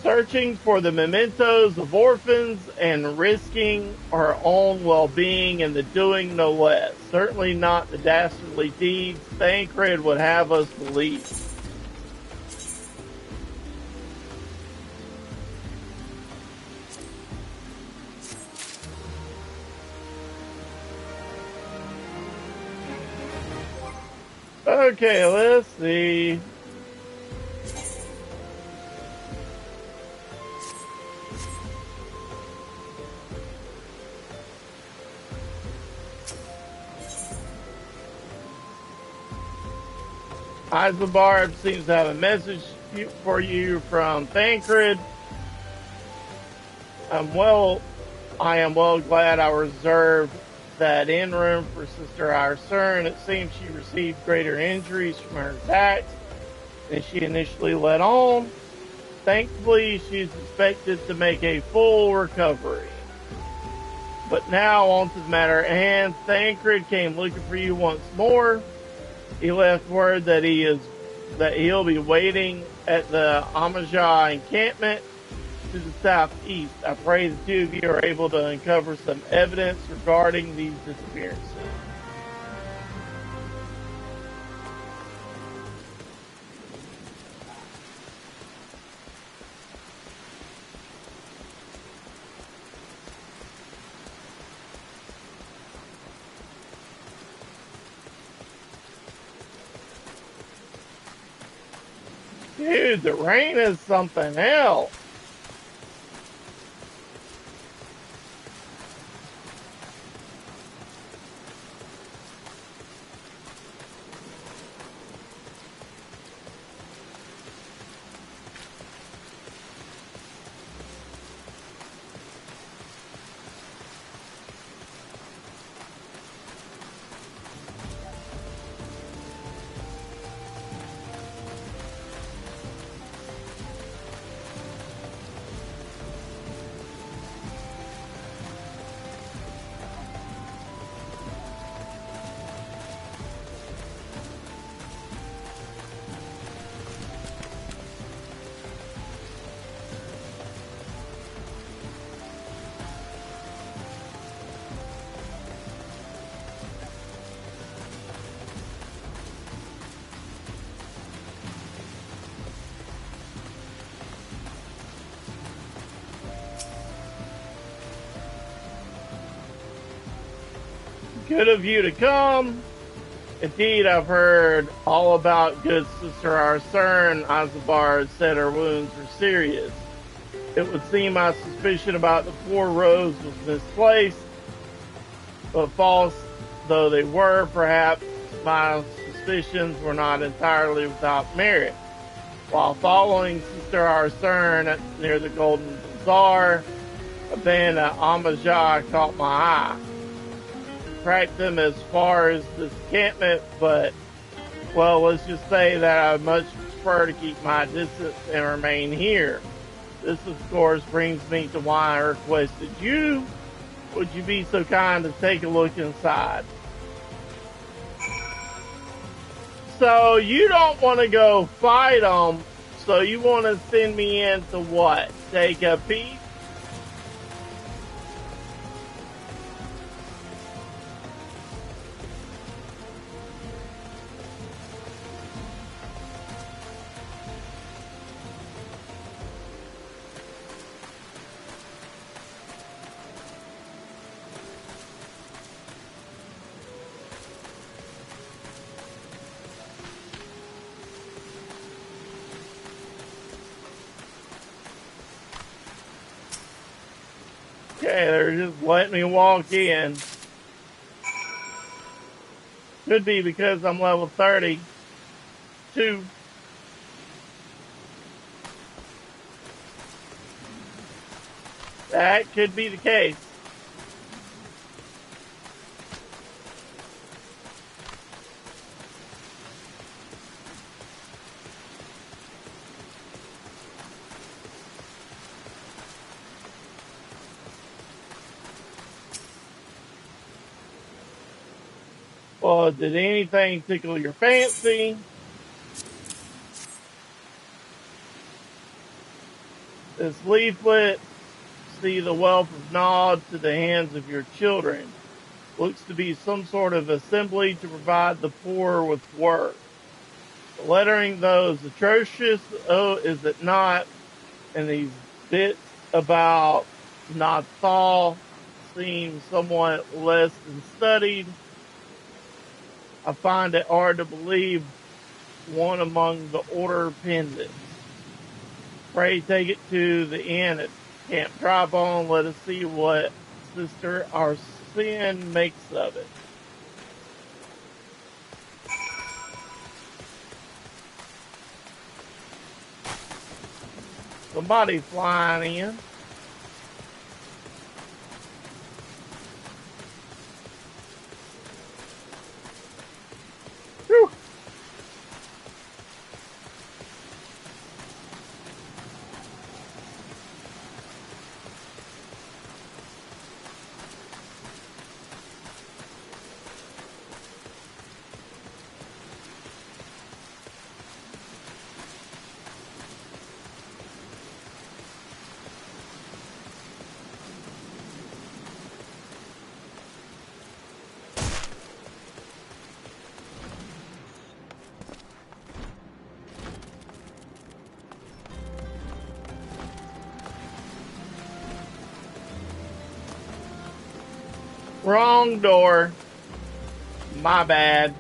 Searching for the mementos of orphans and risking our own well-being and the doing no less. Certainly not the dastardly deeds Thancred would have us believe. Okay, let's see. Eisenbarb seems to have a message for you from Thancred. I am well glad I reserved that inn room for Sister Arsern. It seems she received greater injuries from her attacks than she initially let on. Thankfully, she's expected to make a full recovery. But now, on to the matter at hand. Thancred came looking for you once more. He left word that he'll be waiting at the Amajah encampment to the southeast. I pray the two of you are able to uncover some evidence regarding these disappearances. Dude, the rain is something else. Good of you to come. Indeed, I've heard all about good Sister Arsern. Azabar said her wounds were serious. It would seem my suspicion about the poor Rose was misplaced, but false though they were, perhaps my suspicions were not entirely without merit. While following Sister Arsern near the Golden Bazaar, a band of Amajah caught my eye. Tracked them as far as this encampment, but, well, let's just say that I much prefer to keep my distance and remain here. This, of course, brings me to why I requested you. Would you be so kind to take a look inside? So, you don't want to go fight them, so you want to send me in to what? Take a peek? Okay, they're just letting me walk in. Could be because I'm level 32. That could be the case. Well, did anything tickle your fancy? This leaflet, see the wealth of nod to the hands of your children. Looks to be some sort of assembly to provide the poor with work. The lettering, though, is atrocious. Oh, is it not? And these bits about Nathal seem somewhat less than studied. I find it hard to believe one among the order pendants. Pray take it to the inn at Camp Tribone. Let us see what Sister Arsene makes of it. Somebody flying in. Whew. Wrong door. My bad.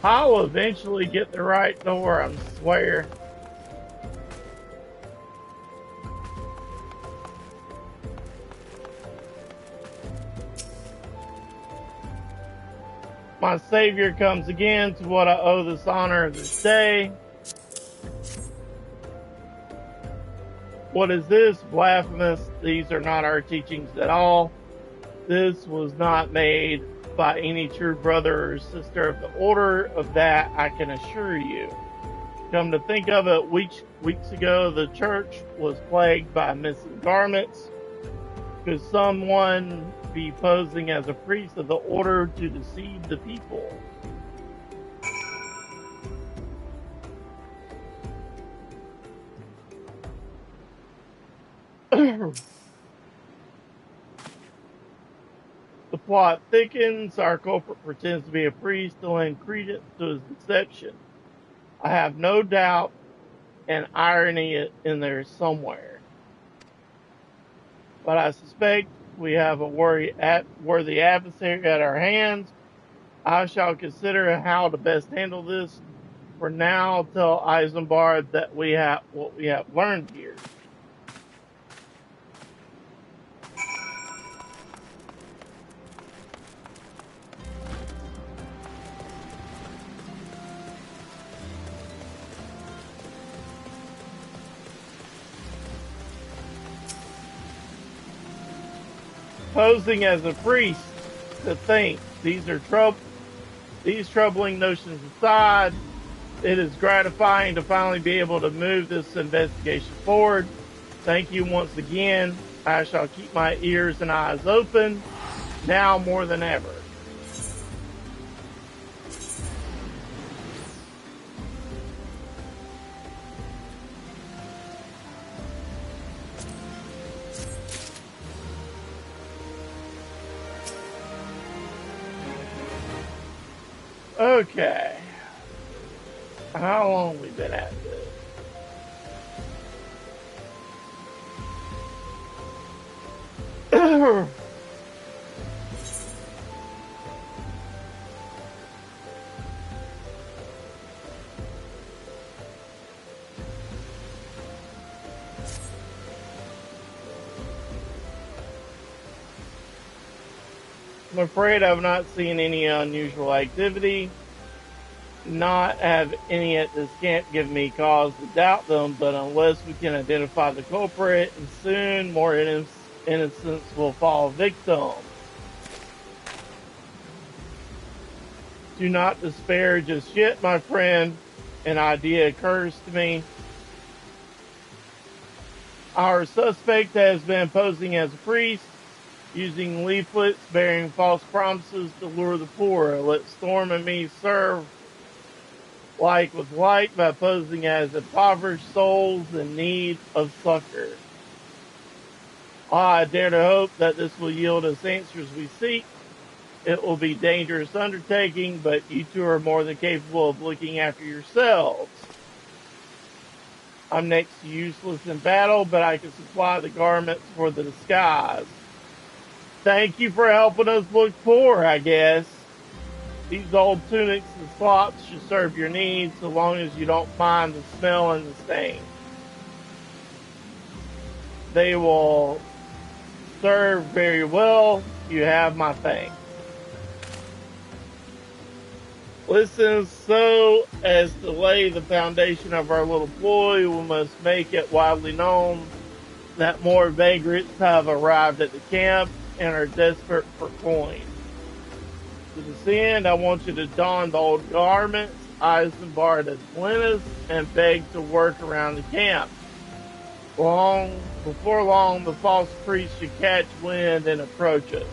I'll eventually get the right door, I swear. My savior comes again to what I owe this honor of this day. What is this? Blasphemous. These are not our teachings at all. This was not made by any true brother or sister of the order. Of that I can assure you. Come to think of it, weeks ago the church was plagued by missing garments. Could someone be posing as a priest of the order to deceive the people? The plot thickens. Our culprit pretends to be a priest to lend credence to his deception. I have no doubt an irony in there somewhere. But I suspect we have a worthy adversary at our hands. I shall consider how to best handle this. For now, tell Isambard that we have what we have learned here. Posing as a priest, to think these troubling notions aside, it is gratifying to finally be able to move this investigation forward. Thank you once again. I shall keep my ears and eyes open, now more than ever. Okay. How long have we been at this? I'm afraid I've not seen any unusual activity. Not have any at this camp give me cause to doubt them, but unless we can identify the culprit, and soon more innocents will fall victim. Do not despair just yet, my friend. An idea occurs to me. Our suspect has been posing as a priest, using leaflets bearing false promises to lure the poor. Let Storm and me serve like with like by posing as impoverished souls in need of succor. I dare to hope that this will yield us answers we seek. It will be a dangerous undertaking, but you two are more than capable of looking after yourselves. I'm next to useless in battle, but I can supply the garments for the disguise. Thank you for helping us look poor, I guess. These old tunics and slops should serve your needs, so long as you don't mind the smell and the stain. They will serve very well. You have my thanks. Listen, so as to lay the foundation of our little ploy, we must make it widely known that more vagrants have arrived at the camp and are desperate for coin. To this end, I want you to don the old garments Eisenbart as Glennis and begged to work around the camp. Before long, the false priest should catch wind and approach us.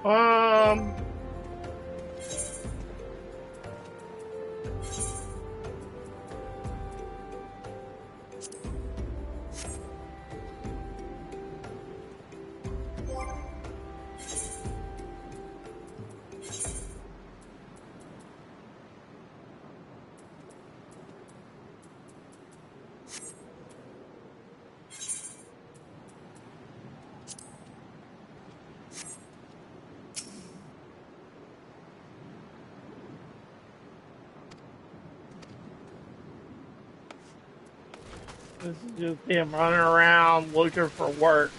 Um, this is just him running around looking for work.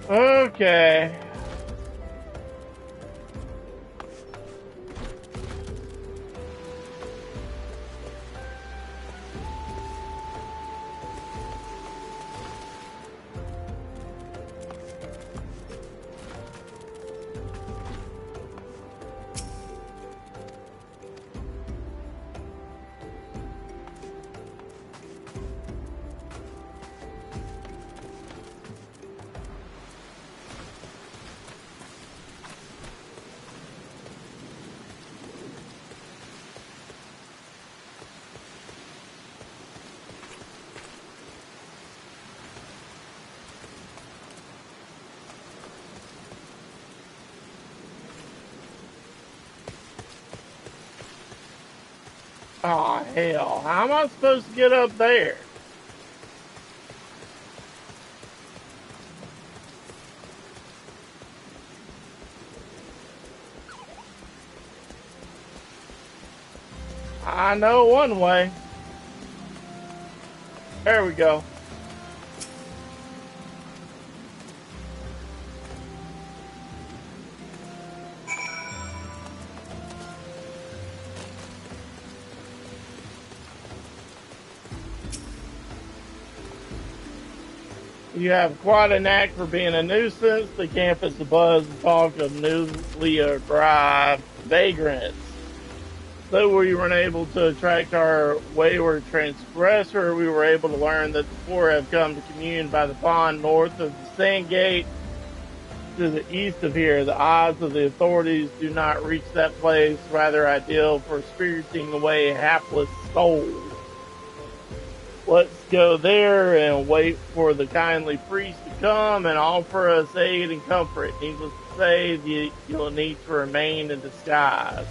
Okay. Oh, hell. How am I supposed to get up there? I know one way. There we go. You have quite a knack for being a nuisance. The camp is the buzz and talk of newly arrived vagrants. Though we weren't able to attract our wayward transgressor, we were able to learn that the poor have come to commune by the pond north of the Sand Gate to the east of here. The eyes of the authorities do not reach that place, rather ideal for spiriting away hapless souls. Let's go there and wait for the kindly priest to come and offer us aid and comfort. Needless to say, you'll need to remain in disguise.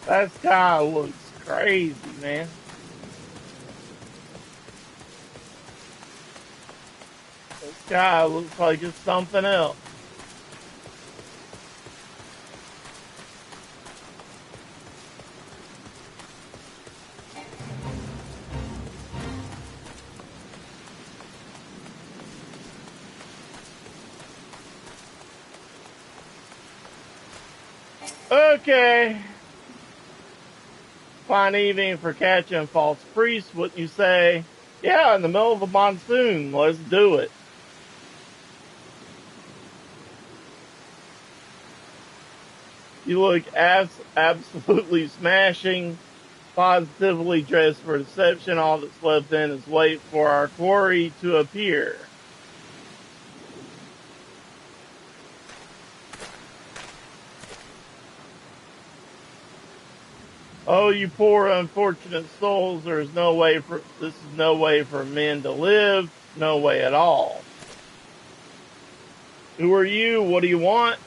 That sky looks crazy, man. The sky looks like it's something else. Okay. Fine evening for catching false priests, wouldn't you say? Yeah, in the middle of a monsoon. Let's do it. You look absolutely smashing, positively dressed for deception. All that's left then is wait for our quarry to appear. Oh, you poor unfortunate souls, this is no way for men to live, no way at all. Who are you? What do you want?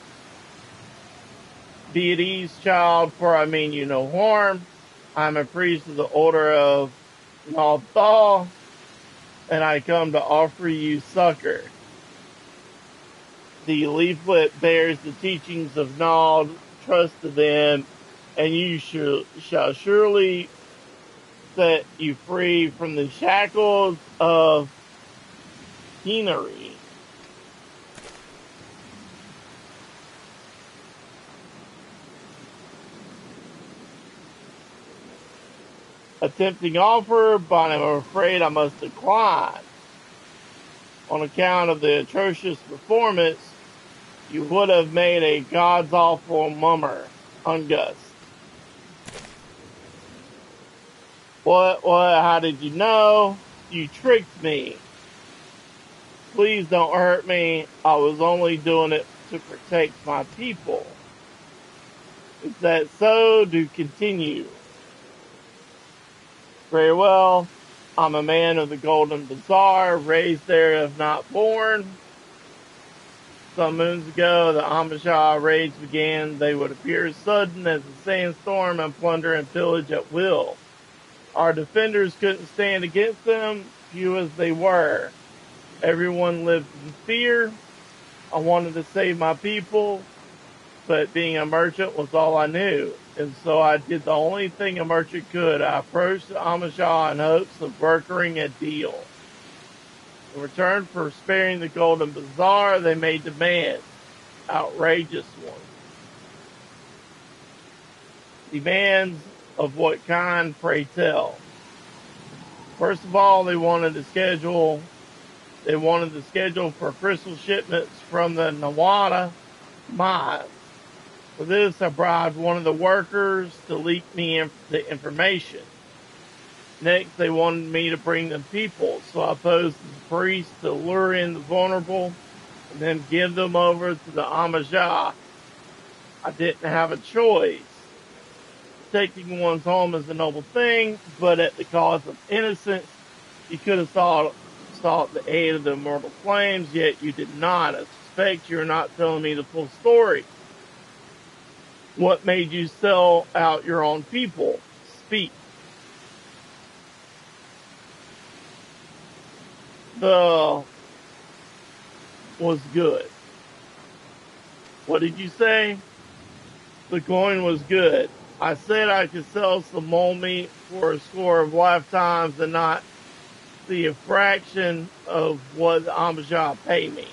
Be at ease, child, for I mean you no harm. I'm a priest of the order of Nalthal, and I come to offer you succor. The leaflet bears the teachings of Nald, trust to them, and you shall surely set you free from the shackles of Henery. A tempting offer, but I'm afraid I must decline. On account of the atrocious performance, you would have made a god's awful mummer, Ungus. What, how did you know? You tricked me. Please don't hurt me. I was only doing it to protect my people. Is that so? Do continue. Very well. I'm a man of the Golden Bazaar, raised there if not born. Some moons ago, the Amashah raids began. They would appear sudden as a sandstorm and plunder and pillage at will. Our defenders couldn't stand against them, few as they were. Everyone lived in fear. I wanted to save my people, but being a merchant was all I knew. And so I did the only thing a merchant could. I approached the Amashah in hopes of brokering a deal. In return for sparing the Golden Bazaar, they made demands. Outrageous ones. Demands of what kind, pray tell? First of all, they wanted the schedule for crystal shipments from the Nawada mines. For this, I bribed one of the workers to leak me the information. Next, they wanted me to bring them people, so I posed as a priest to lure in the vulnerable and then give them over to the Amajah. I didn't have a choice. Protecting one's home is a noble thing, but at the cost of innocence. You could have sought the aid of the immortal flames, yet you did not. I suspect you're not telling me the full story. What made you sell out your own people? Speak. The was good. What did you say? The coin was good. I said I could sell some mole meat for a score of lifetimes and not see a fraction of what the Amajah pay me.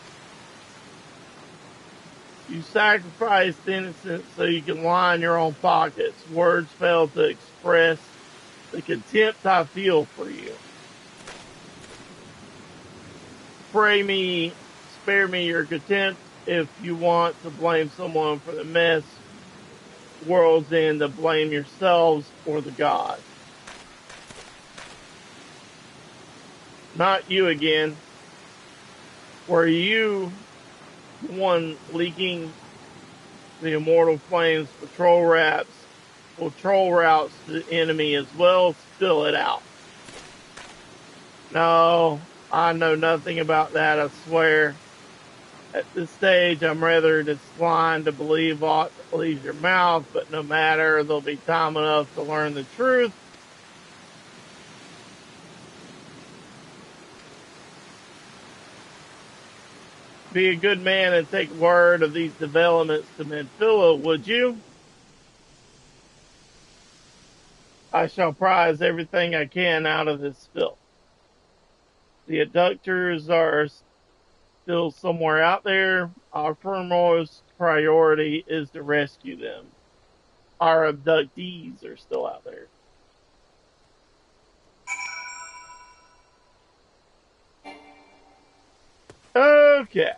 You sacrificed innocence so you can line your own pockets. Words fail to express the contempt I feel for you. Spare me your contempt if you want to blame someone for the mess world's in, to blame yourselves or the gods. Not you again. Were you the one leaking the immortal flames patrol routes to the enemy as well? Spill it out. No, I know nothing about that, I swear. At this stage, I'm rather disinclined to believe aught that leaves your mouth, but no matter, there'll be time enough to learn the truth. Be a good man and take word of these developments to Menphila, would you? I shall prize everything I can out of this filth. The abductors are still somewhere out there. Our foremost priority is to rescue them. Our abductees are still out there. Okay.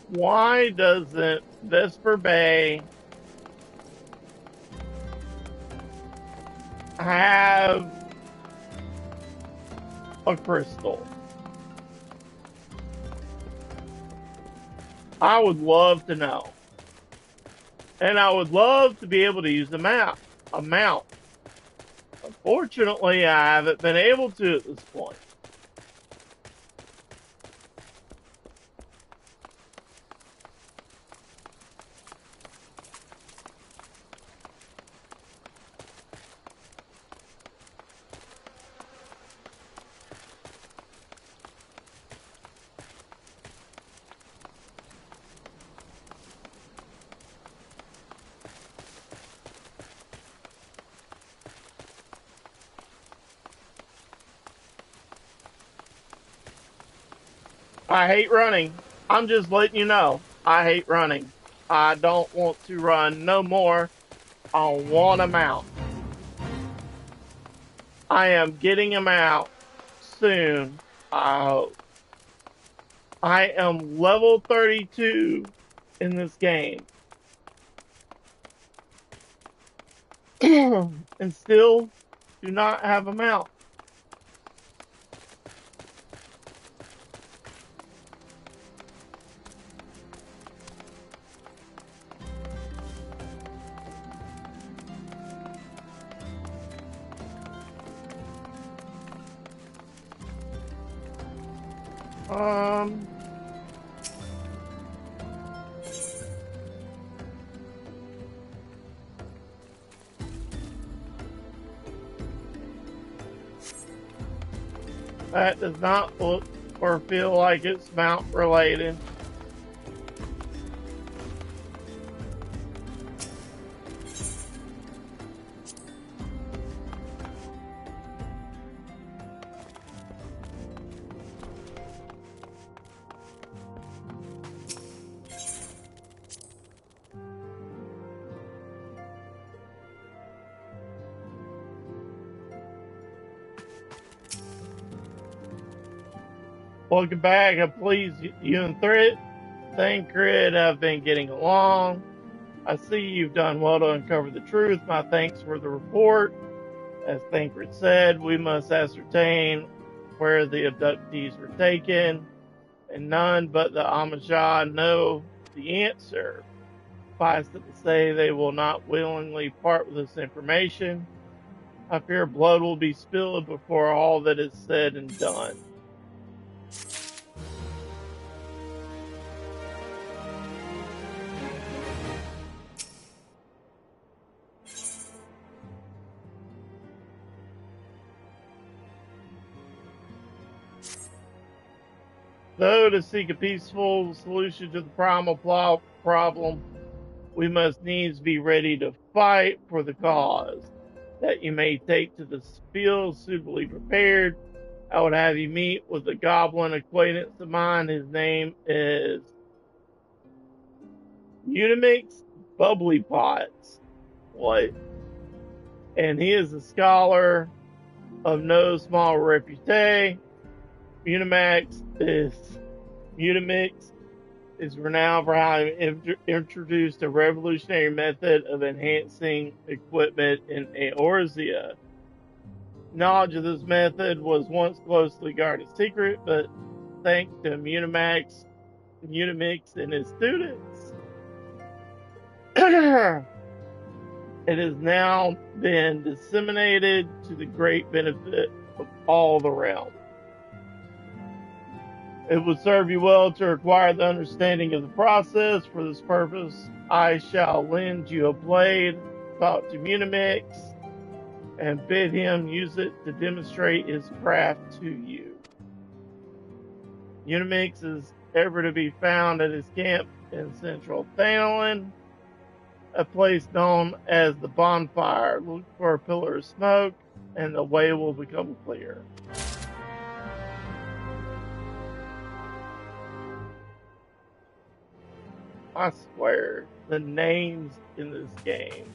Why doesn't Vesper Bay have a crystal? I would love to know. And I would love to be able to use a mount. Unfortunately, I haven't been able to at this point. I hate running. I'm just letting you know. I hate running. I don't want to run no more. I want a mount. I am getting him out soon. I hope. I am level 32 in this game. And still do not have a mount. Um, that does not look or feel like it's mount related. Welcome back. I please you and Thancred have been getting along. I see you've done well to uncover the truth. My thanks for the report. As Thancred said, we must ascertain where the abductees were taken, and none but the Amajah know the answer. Suffice it to say, they will not willingly part with this information. I fear blood will be spilled before all that is said and done. Though to seek a peaceful solution to the primal problem, we must needs be ready to fight for the cause. That you may take to the field suitably prepared, I would have you meet with a goblin acquaintance of mine. His name is Unimix Bubbly Pots. What? And he is a scholar of no small repute. Unimix is renowned for having introduced a revolutionary method of enhancing equipment in Eorzea. Knowledge of this method was once closely guarded secret, but thanks to Munimix and his students, it has now been disseminated to the great benefit of all the realm. It would serve you well to acquire the understanding of the process. For this purpose, I shall lend you a blade. Talk to Munimix and bid him use it to demonstrate his craft to you. Munimix is ever to be found at his camp in central Thanalan, a place known as the Bonfire. Look for a pillar of smoke, and the way will become clear. I swear, the names in this game.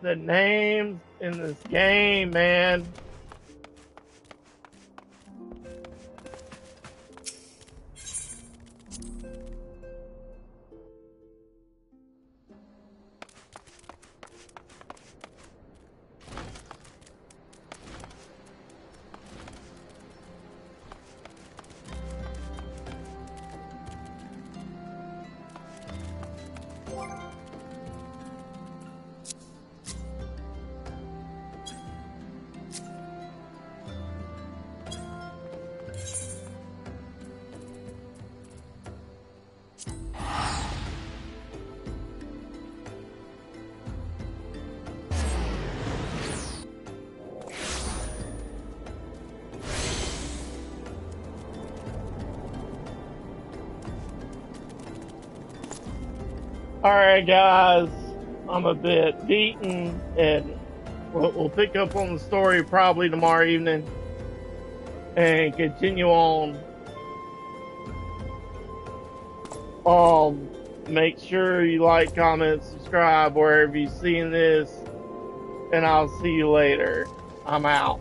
The names in this game, man. Alright guys, I'm a bit beaten, and we'll pick up on the story probably tomorrow evening and continue on. Make sure you like, comment, subscribe wherever you've seen this, and I'll see you later. I'm out.